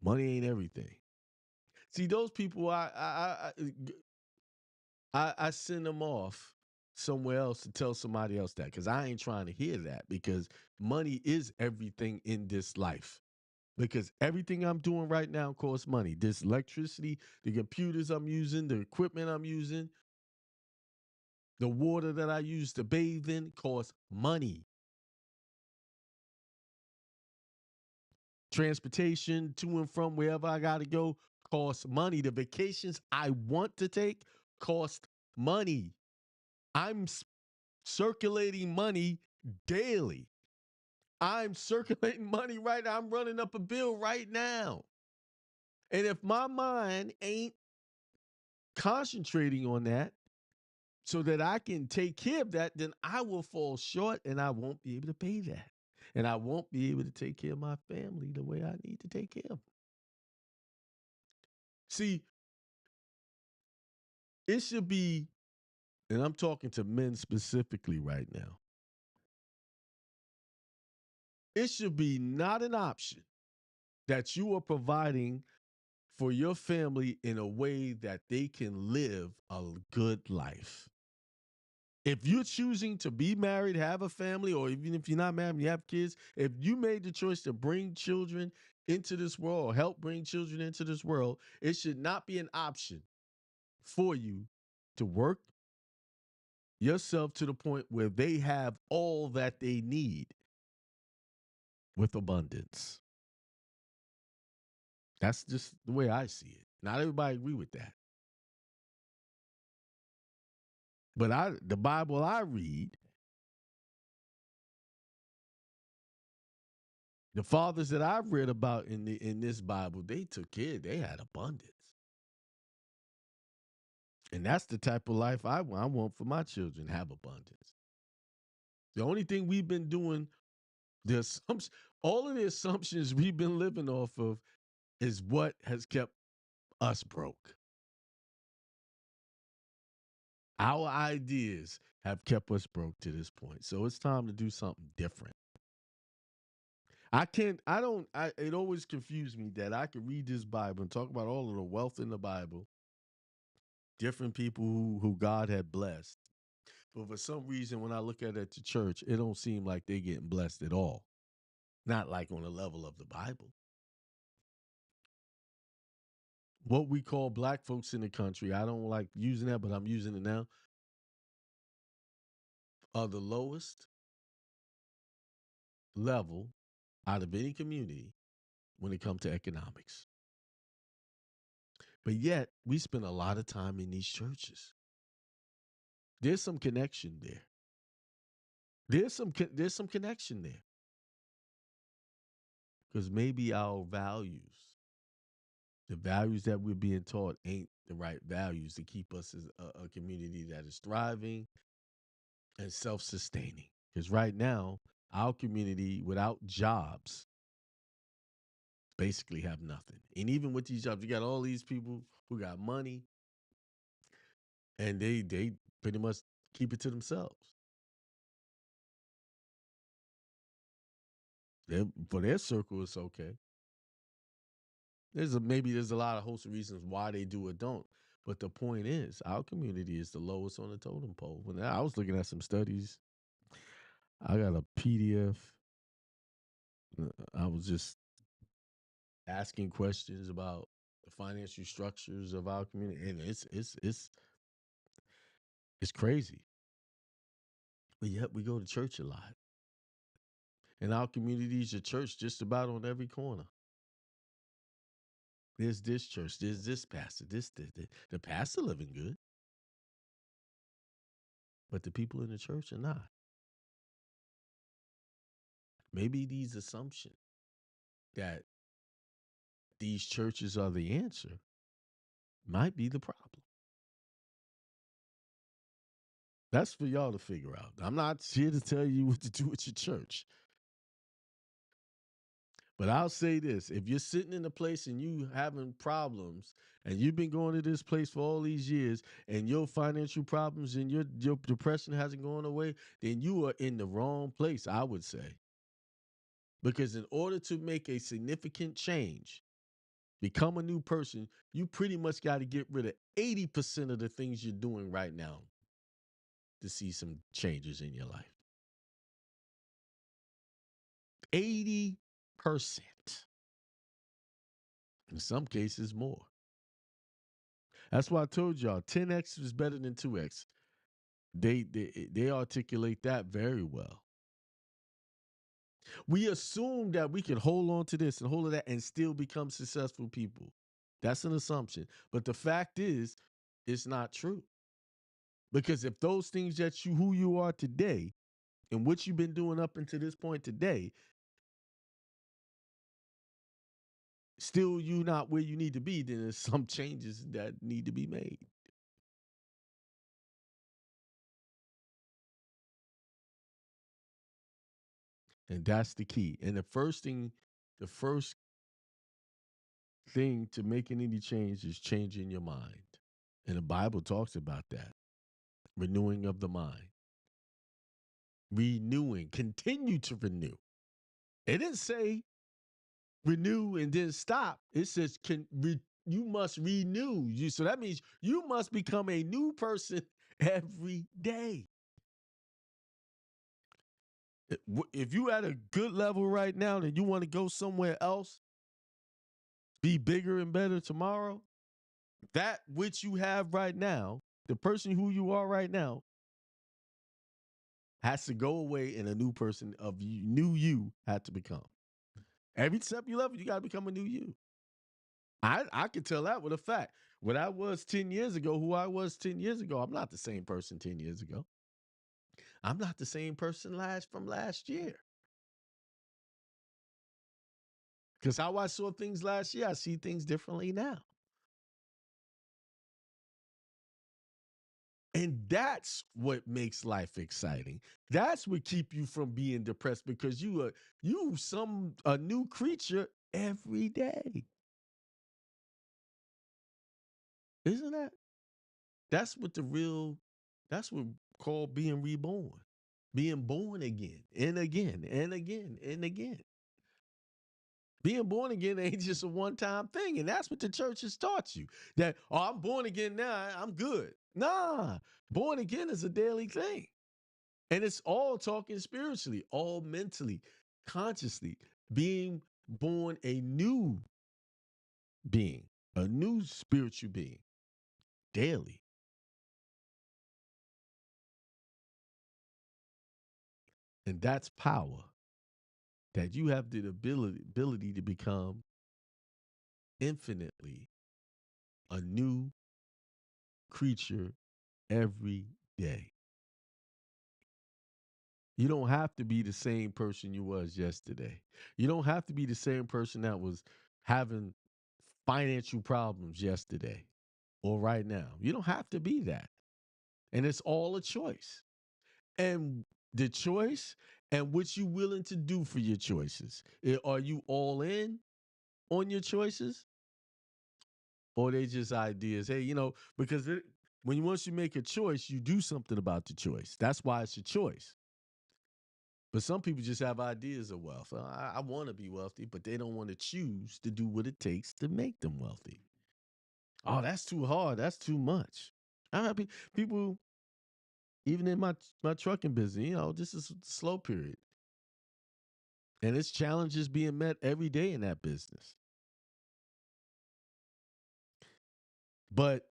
Speaker 2: Money ain't everything. See, those people, I send them off somewhere else to tell somebody else that, because I ain't trying to hear that, because money is everything in this life. Because everything I'm doing right now costs money. This electricity, the computers I'm using, the equipment I'm using, the water that I use to bathe in costs money. Transportation to and from wherever I got to go costs money. The vacations I want to take cost money. I'm circulating money daily. I'm circulating money right now. I'm running up a bill right now. And if my mind ain't concentrating on that so that I can take care of that, then I will fall short and I won't be able to pay that. And I won't be able to take care of my family the way I need to take care of them. See, it should be, and I'm talking to men specifically right now, it should be not an option that you are providing for your family in a way that they can live a good life. If you're choosing to be married, have a family, or even if you're not married, you have kids, if you made the choice to bring children into this world or help bring children into this world, it should not be an option for you to work yourself to the point where they have all that they need with abundance. That's just the way I see it. Not everybody agree with that. But the Bible I read, the fathers that I've read about in this Bible, they took care. They had abundance. And that's the type of life I want. I want for my children, have abundance. The only thing we've been doing, the assumptions, all of the assumptions we've been living off of is what has kept us broke. Our ideas have kept us broke to this point. So it's time to do something different. It always confused me that I could read this Bible and talk about all of the wealth in the Bible, different people who God had blessed. But for some reason, when I look at it at the church, it don't seem like they're getting blessed at all. Not like on the level of the Bible. What we call black folks in the country, I don't like using that, but I'm using it now, are the lowest level out of any community when it comes to economics. But yet, we spend a lot of time in these churches. There's some connection there. There's some connection there. Because maybe our values, the values that we're being taught, ain't the right values to keep us as a community that is thriving and self-sustaining. Because right now, our community without jobs basically have nothing. And even with these jobs, you got all these people who got money and they pretty much keep it to themselves. For their circle, it's okay. Maybe there's a lot of host of reasons why they do or don't. But the point is, our community is the lowest on the totem pole. When I was looking at some studies, I got a PDF. I was just asking questions about the financial structures of our community, and it's crazy. But yet we go to church a lot, and our community is a church just about on every corner. There's this church, there's this pastor, the pastor living good, but the people in the church are not. Maybe these assumptions that these churches are the answer might be the problem. That's for y'all to figure out. I'm not here to tell you what to do with your church. But I'll say this, if you're sitting in a place and you having problems and you've been going to this place for all these years and your financial problems and your depression hasn't gone away, then you are in the wrong place, I would say. Because in order to make a significant change, become a new person, you pretty much got to get rid of 80% of the things you're doing right now to see some changes in your life. 80%. In some cases, more. That's why I told y'all 10x is better than 2x. They articulate that very well. We assume that we can hold on to this and hold on to that and still become successful people. That's an assumption. But the fact is, it's not true. Because if those things that who you are today and what you've been doing up until this point today, still you not where you need to be, then there's some changes that need to be made. And that's the key. And the first thing to making any change is changing your mind. And the Bible talks about that. Renewing of the mind. Renewing. Continue to renew. It didn't say renew and then stop. It says you must renew. So that means you must become a new person every day. If you at a good level right now and you want to go somewhere else, be bigger and better tomorrow, that which you have right now, the person who you are right now, has to go away and a new person of you, new you had to become. Every step you level, you got to become a new you. I can tell that with a fact. What I was 10 years ago, who I was 10 years ago, I'm not the same person 10 years ago. I'm not the same person last year. Because how I saw things last year, I see things differently now. And that's what makes life exciting. That's what keep you from being depressed because you some a new creature every day. Isn't that? That's what the real that's what called being reborn. Being born again and again and again and again. Being born again ain't just a one-time thing. And that's what the church has taught you. That, oh, I'm born again now, I'm good. Nah, born again is a daily thing. And it's all talking spiritually, all mentally, consciously, being born a new being, a new spiritual being daily. And that's power that you have the ability to become infinitely a new creature every day. You don't have to be the same person you was yesterday. You don't have to be the same person that was having financial problems yesterday or right now. You don't have to be that. And it's all a choice. And the choice and what you willing to do for your choices. Are you all in on your choices? Or they just ideas? Hey, because once you make a choice, you do something about the choice. That's why it's a choice. But some people just have ideas of wealth. I want to be wealthy, but they don't want to choose to do what it takes to make them wealthy. Oh, that's too hard. That's too much. I'm happy people, even in my trucking business, this is a slow period. And it's challenges being met every day in that business. But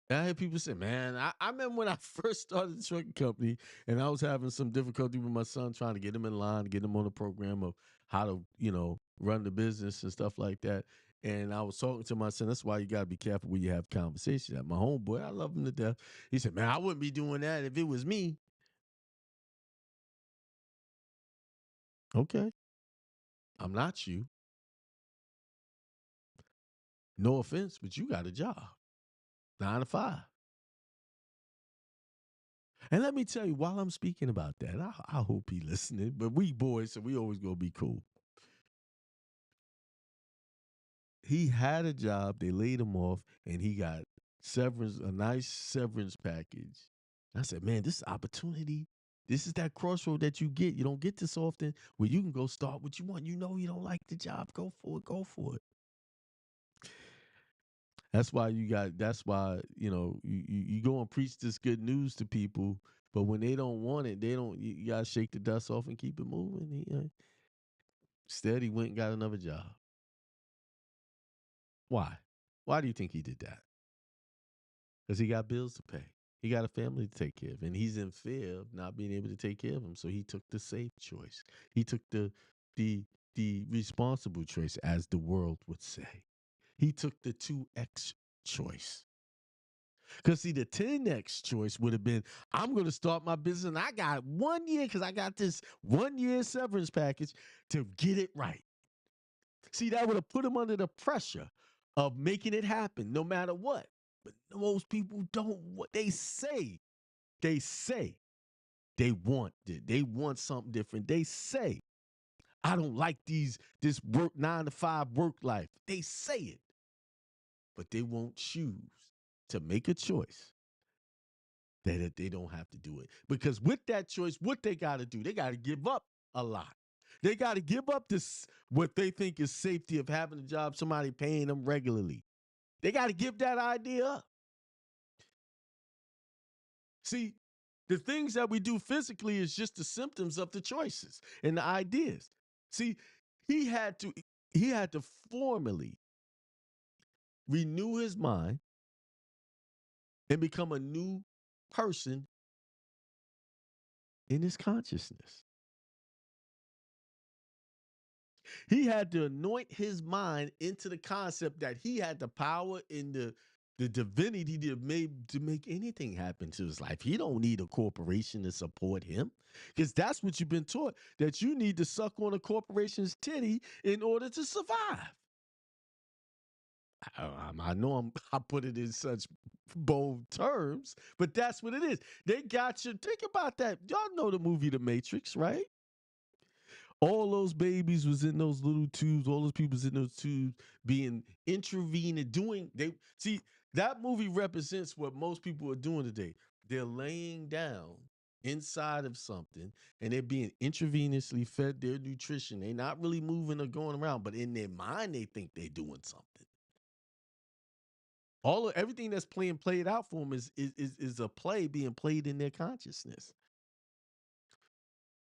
Speaker 2: I hear people say, man, I remember when I first started the trucking company and I was having some difficulty with my son trying to get him in line, get him on the program of how to, run the business and stuff like that. And I was talking to my son. That's why you got to be careful when you have conversations. My homeboy, I love him to death. He said, man, I wouldn't be doing that if it was me. Okay. I'm not you. No offense, but you got a job, 9 to 5. And let me tell you, while I'm speaking about that, I hope he listening. But we boys, so we always gonna be cool. He had a job, they laid him off, and he got a nice severance package. I said, man, this opportunity, this is that crossroad that you get. You don't get this often where you can go start what you want. You know you don't like the job, go for it, go for it. That's why, you go and preach this good news to people, but when they don't want it, you gotta shake the dust off and keep it moving. Instead, he went and got another job. Why? Why do you think he did that? Because he got bills to pay. He got a family to take care of, and he's in fear of not being able to take care of them. So he took the safe choice. He took the responsible choice, as the world would say. He took the 2X choice. Because see, the 10X choice would have been, I'm going to start my business, and I got 1 year because I got this 1 year severance package to get it right. See, that would have put him under the pressure of making it happen no matter what. But most people don't. What they say they want it. They want something different. They say, I don't like this work 9 to 5 work life. They say it, but they won't choose to make a choice that they don't have to do it. Because with that choice, what they got to do, they got to give up a lot. They got to give up this, what they think is safety of having a job, somebody paying them regularly. They got to give that idea up. See, the things that we do physically is just the symptoms of the choices and the ideas. See, he had to formally renew his mind and become a new person in his consciousness. He had to anoint his mind into the concept that he had the power and the divinity to make anything happen to his life. He don't need a corporation to support him, because that's what you've been taught, that you need to suck on a corporation's titty in order to survive. I know I put it in such bold terms, but that's what it is. They got you. Think about that. Y'all know the movie The Matrix, right? All those babies was in those little tubes. All those people was in those tubes being intervened and doing. They see that movie represents what most people are doing today. They're laying down inside of something and they're being intravenously fed their nutrition. They're not really moving or going around, but in their mind they think they're doing something. All of everything that's played out for them is a play being played in their consciousness.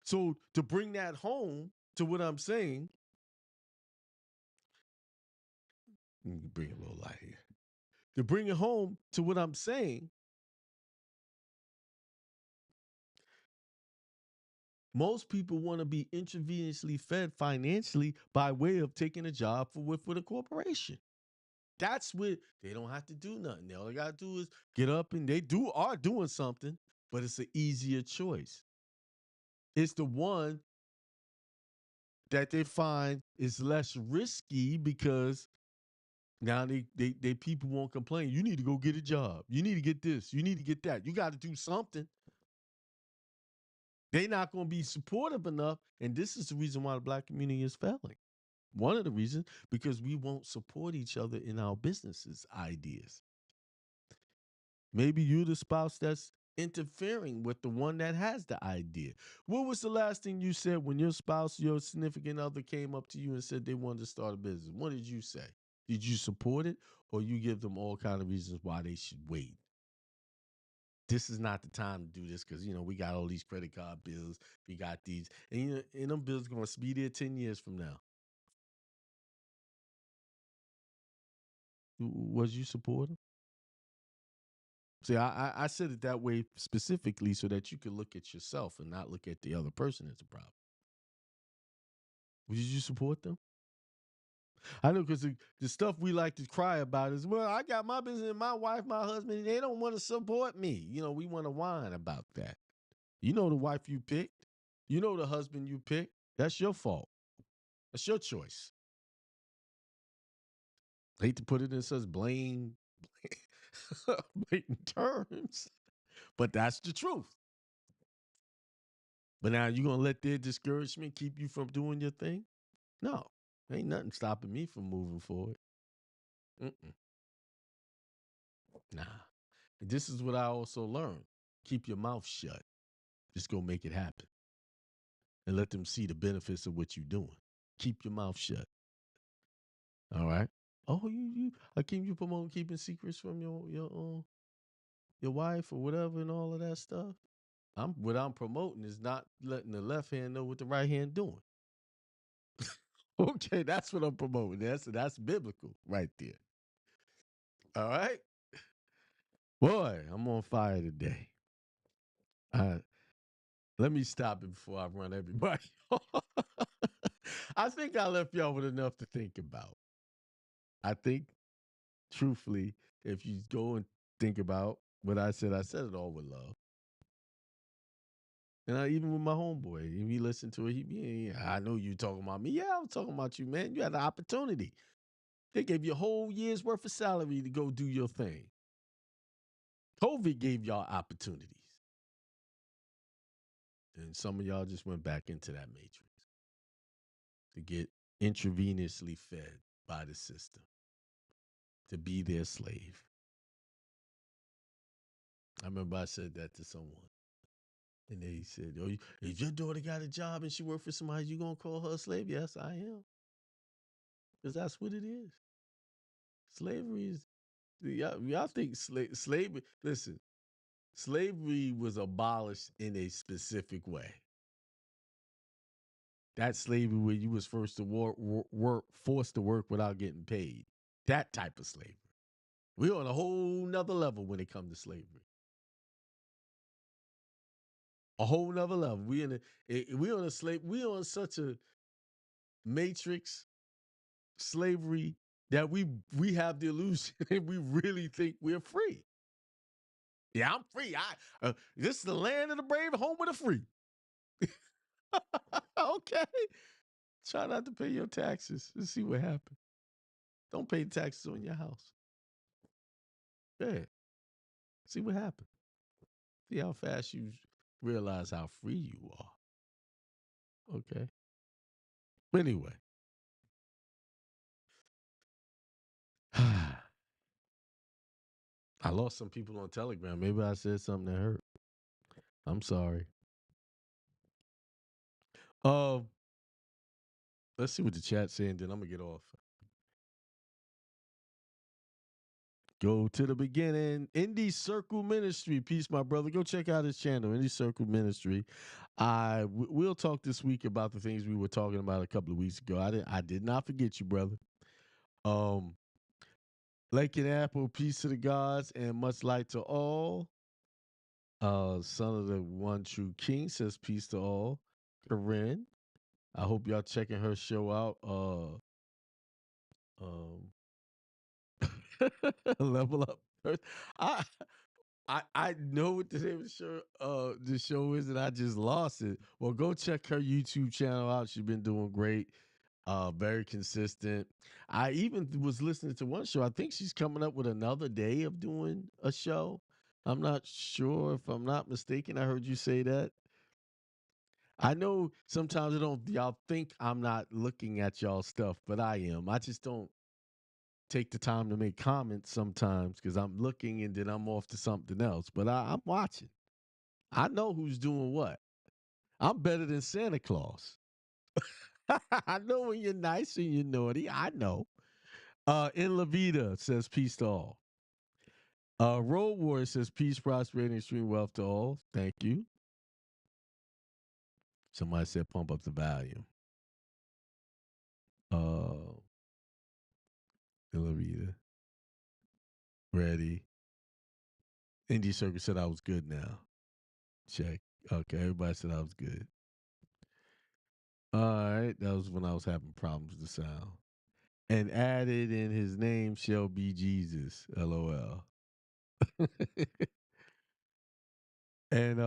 Speaker 2: So to bring that home to what I'm saying, let me bring a little light here. To bring it home to what I'm saying, most people want to be intravenously fed financially by way of taking a job with a corporation. That's what they don't have to do nothing. All they gotta do is get up and are doing something, but it's an easier choice. It's the one that they find is less risky because now they people won't complain. You need to go get a job. You need to get this. You need to get that. You got to do something. They're not going to be supportive enough. And this is the reason why the black community is failing. One of the reasons, because we won't support each other in our businesses ideas. Maybe you're the spouse that's interfering with the one that has the idea. What was the last thing you said when your spouse, your significant other came up to you and said they wanted to start a business? What did you say? Did you support it, or you give them all kind of reasons why they should wait? This is not the time to do this because, we got all these credit card bills. We got these. And them bills going to be there 10 years from now. Was you supportive? See, I said it that way specifically so that you could look at yourself and not look at the other person as a problem. Did you support them? I know, because the stuff we like to cry about is, well, I got my business and my wife, my husband, they don't want to support me. We want to whine about that. You know the wife you picked. You know the husband you picked. That's your fault. That's your choice. I hate to put it in such blatant terms, but that's the truth. But now you going to let their discouragement keep you from doing your thing? No, ain't nothing stopping me from moving forward. Mm-mm. Nah. This is what I also learned. Keep your mouth shut. Just go make it happen. And let them see the benefits of what you're doing. Keep your mouth shut. All right? Oh, Akeem, you promote keeping secrets from your wife or whatever and all of that stuff? What I'm promoting is not letting the left hand know what the right hand doing. Okay, that's what I'm promoting. That's biblical right there. All right? Boy, I'm on fire today. Let me stop it before I run everybody off. I think I left y'all with enough to think about. I think, truthfully, if you go and think about what I said it all with love. And even with my homeboy, if he listened to it, I know you talking about me. Yeah, I was talking about you, man. You had the opportunity. They gave you a whole year's worth of salary to go do your thing. COVID gave y'all opportunities. And some of y'all just went back into that matrix to get intravenously fed by the system, to be their slave. I remember I said that to someone. And they said, "Oh, if your daughter got a job and she worked for somebody, you going to call her a slave?" Yes, I am. Because that's what it is. Slavery is, y'all think slavery, listen, slavery was abolished in a specific way. That slavery where you was forced to work without getting paid. That type of slavery. We're on a whole nother level when it comes to slavery. A whole nother level. We on such a matrix slavery that we have the illusion and we really think we're free. Yeah, I'm free. This is the land of the brave, home of the free. Okay. Try not to pay your taxes and see what happens. Don't pay taxes on your house. Yeah. See what happens. See how fast you realize how free you are. Okay. Anyway. I lost some people on Telegram. Maybe I said something that hurt. I'm sorry. Um, let's see what the chat's saying, then I'm gonna get off. Go to the beginning. Indie Circle Ministry. Peace, my brother. Go check out his channel, Indie Circle Ministry. We'll talk this week about the things we were talking about a couple of weeks ago. I did not forget you, brother. Lake and Apple, peace to the gods, and much light to all. Son of the one true king says peace to all. Corinne, I hope y'all checking her show out. Um, level up. I I know what the name of the show is, and I just lost it. Well, go check her YouTube channel out. She's been doing great. Very consistent. I even was listening to one show. I think she's coming up with another day of doing a show. I'm not sure if I'm not mistaken. I heard you say that. I know sometimes y'all think I'm not looking at y'all stuff, but I am. I just don't take the time to make comments sometimes because I'm looking and then I'm off to something else. But I'm watching. I know who's doing what. I'm better than Santa Claus. I know when you're nice and you're naughty. I know. In La Vida says peace to all. Road Warrior says peace, prosperity, and extreme wealth to all. Thank you. Somebody said pump up the volume. In La Vida. Ready. Indie Circle said I was good now. Check. Okay, everybody said I was good. All right, that was when I was having problems with the sound. And added in his name shall be Jesus. LOL. And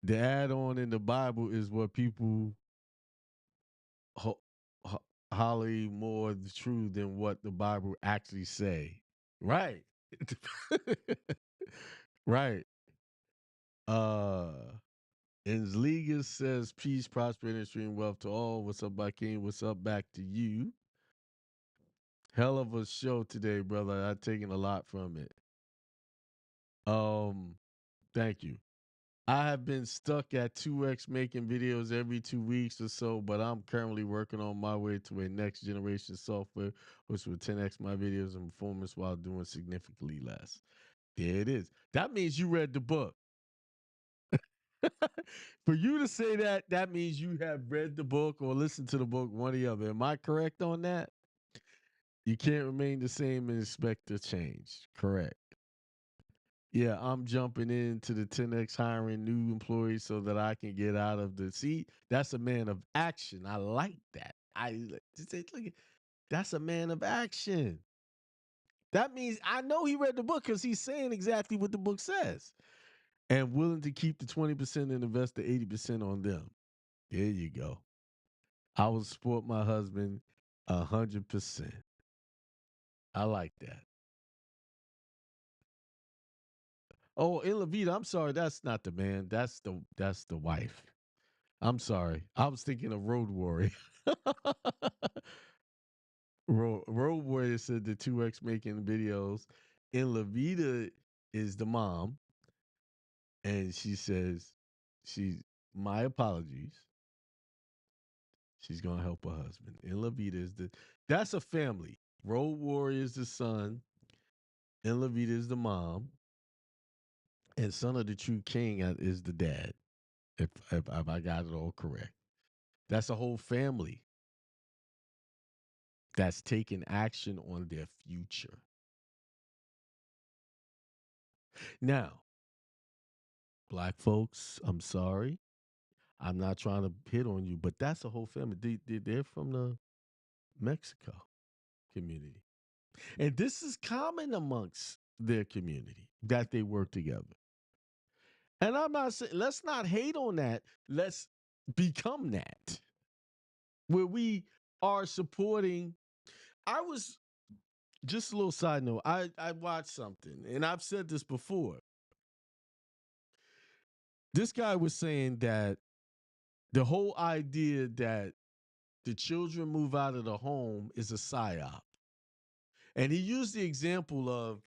Speaker 2: the add-on in the Bible is what people ho- holly more true than what the Bible actually say. Right. Right. Uh Ensligas says peace, prosperity, and extreme wealth to all. What's up, Bakim? What's up back to you? Hell of a show today, brother. I've taken a lot from it. Thank you. I have been stuck at 2x making videos every 2 weeks or so, but I'm currently working on my way to a next generation software, which will 10x my videos and performance while doing significantly less. There it is. That means you read the book. For you to say that, that means you have read the book or listened to the book, one or the other. Am I correct on that? You can't remain the same and expect to change. Correct. Yeah, I'm jumping into the 10x hiring new employees so that I can get out of the seat. That's a man of action. I like that. That's a man of action. That means I know he read the book because he's saying exactly what the book says. And willing to keep the 20% and invest the 80% on them. There you go. I will support my husband 100%. I like that. Oh, in La Vida, I'm sorry, that's not the man. That's the wife. I'm sorry. I was thinking of Road Warrior. Road Warrior said the 2X making videos. In La Vida is the mom. And she says, my apologies. She's gonna help her husband. In La Vida that's a family. Road Warrior is the son. In La Vida is the mom. And Son of the True King is the dad. If I got it all correct. That's a whole family that's taking action on their future. Now, Black folks, I'm sorry. I'm not trying to hit on you, but that's a whole family. They're from the Mexico community. And this is common amongst their community that they work together. And I'm not saying, let's not hate on that. Let's become that, where we are supporting. I was just a little side note. I watched something, and I've said this before. This guy was saying that the whole idea that the children move out of the home is a psyop. And he used the example of,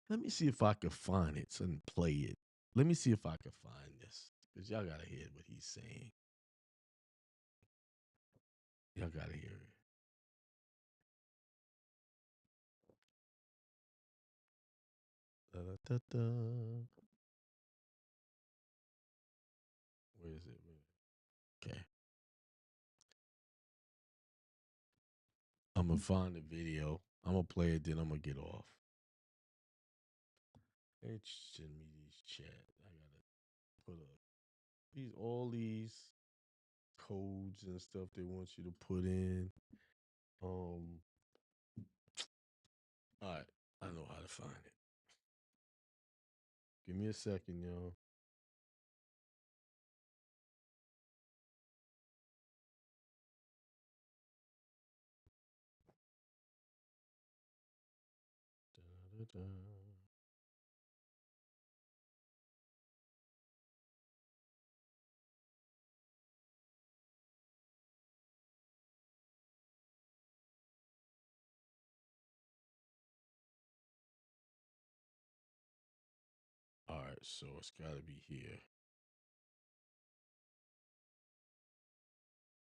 Speaker 2: let me see if I could find it and play it. Let me see if I can find this, because y'all got to hear what he's saying. Y'all got to hear it. Da-da-da-da. Where is it? Okay. I'm going to find the video. I'm going to play it, then I'm going to get off. They send me these chat. I got to put up all these codes and stuff they want you to put in. All right. I know how to find it. Give me a second, y'all. Da-da-da. All right, so it's got to be here.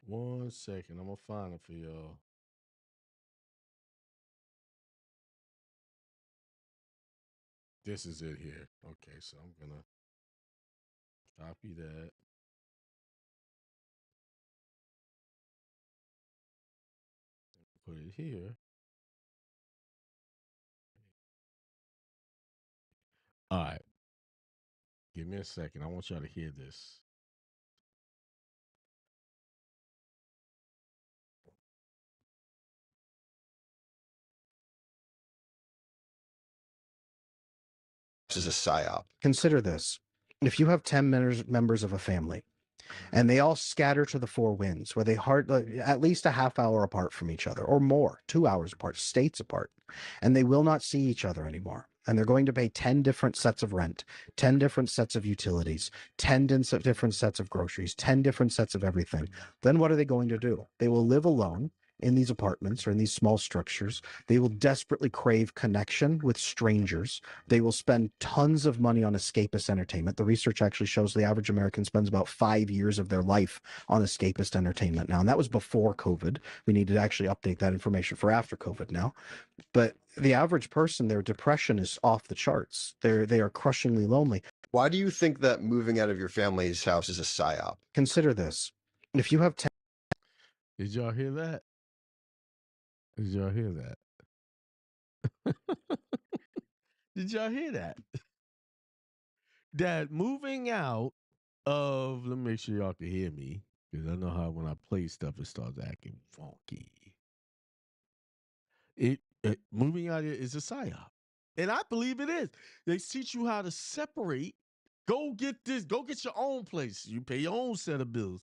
Speaker 2: 1 second. I'm going to find it for y'all. This is it here. Okay, so I'm going to copy that. Put it here. All right. Give me a second. I want y'all to hear this.
Speaker 3: Is a psyop. Consider this. If you have 10 members of a family and they all scatter to the four winds, where they at least a half hour apart from each other or more, 2 hours apart, states apart, and they will not see each other anymore. And they're going to pay 10 different sets of rent, 10 different sets of utilities, 10 different sets of groceries, 10 different sets of everything. Then what are they going to do? They will live alone in these apartments or in these small structures. They will desperately crave connection with strangers. They will spend tons of money on escapist entertainment. The research actually shows the average American spends about 5 years of their life on escapist entertainment now. And that was before COVID. We need to actually update that information for after COVID now. But the average person, their depression is off the charts. They are crushingly lonely.
Speaker 4: Why do you think that moving out of your family's house is a psyop?
Speaker 3: Consider this. If you have 10
Speaker 2: Did y'all hear that? Did y'all hear that? Did y'all hear that? That moving out of, let me make sure y'all can hear me, because I know how when I play stuff, it starts acting funky. Moving out here is a psyop. And I believe it is. They teach you how to separate. Go get this. Go get your own place. You pay your own set of bills.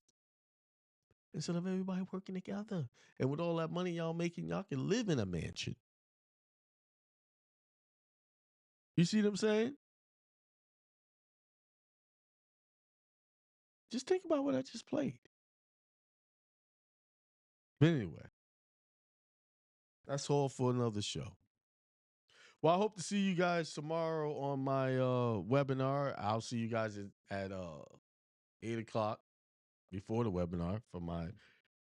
Speaker 2: Instead of everybody working together. And with all that money y'all making, y'all can live in a mansion. You see what I'm saying? Just think about what I just played. But anyway, that's all for another show. Well, I hope to see you guys tomorrow on my webinar. I'll see you guys at 8 o'clock before the webinar for my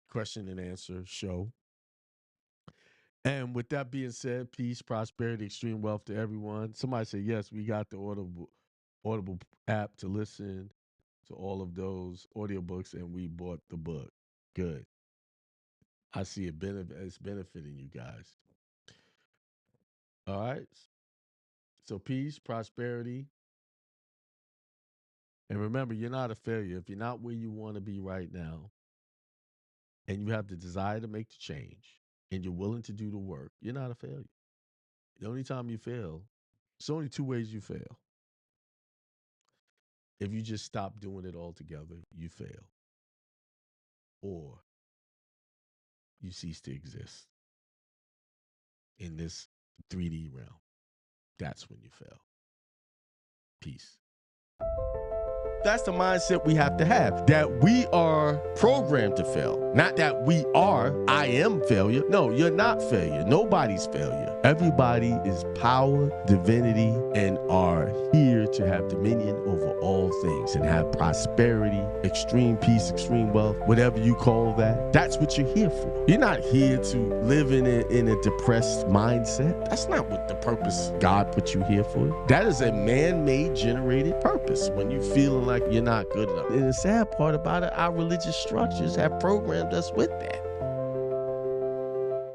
Speaker 2: question and answer show. And with that being said, peace, prosperity, extreme wealth to everyone. Somebody said, yes, we got the Audible app to listen to all of those audiobooks, and we bought the book. Good. I see it's benefiting you guys. All right. So peace, prosperity, And remember, you're not a failure. If you're not where you want to be right now, and you have the desire to make the change, and you're willing to do the work, you're not a failure. The only time you fail, it's only two ways you fail. If you just stop doing it altogether, you fail. Or you cease to exist in this 3D realm. That's when you fail. Peace. That's the mindset we have to have, that we are programmed to fail. Not that we are, I am failure. No, you're not failure. Nobody's failure. Everybody is power, divinity, and are here to have dominion over all things and have prosperity, extreme peace, extreme wealth, whatever you call that. That's what you're here for. You're not here to live in a depressed mindset. That's not what the purpose God put you here for. That is a man-made generated purpose when you feeling like you're not good enough. And the sad part about it, our religious structures have programmed us with that.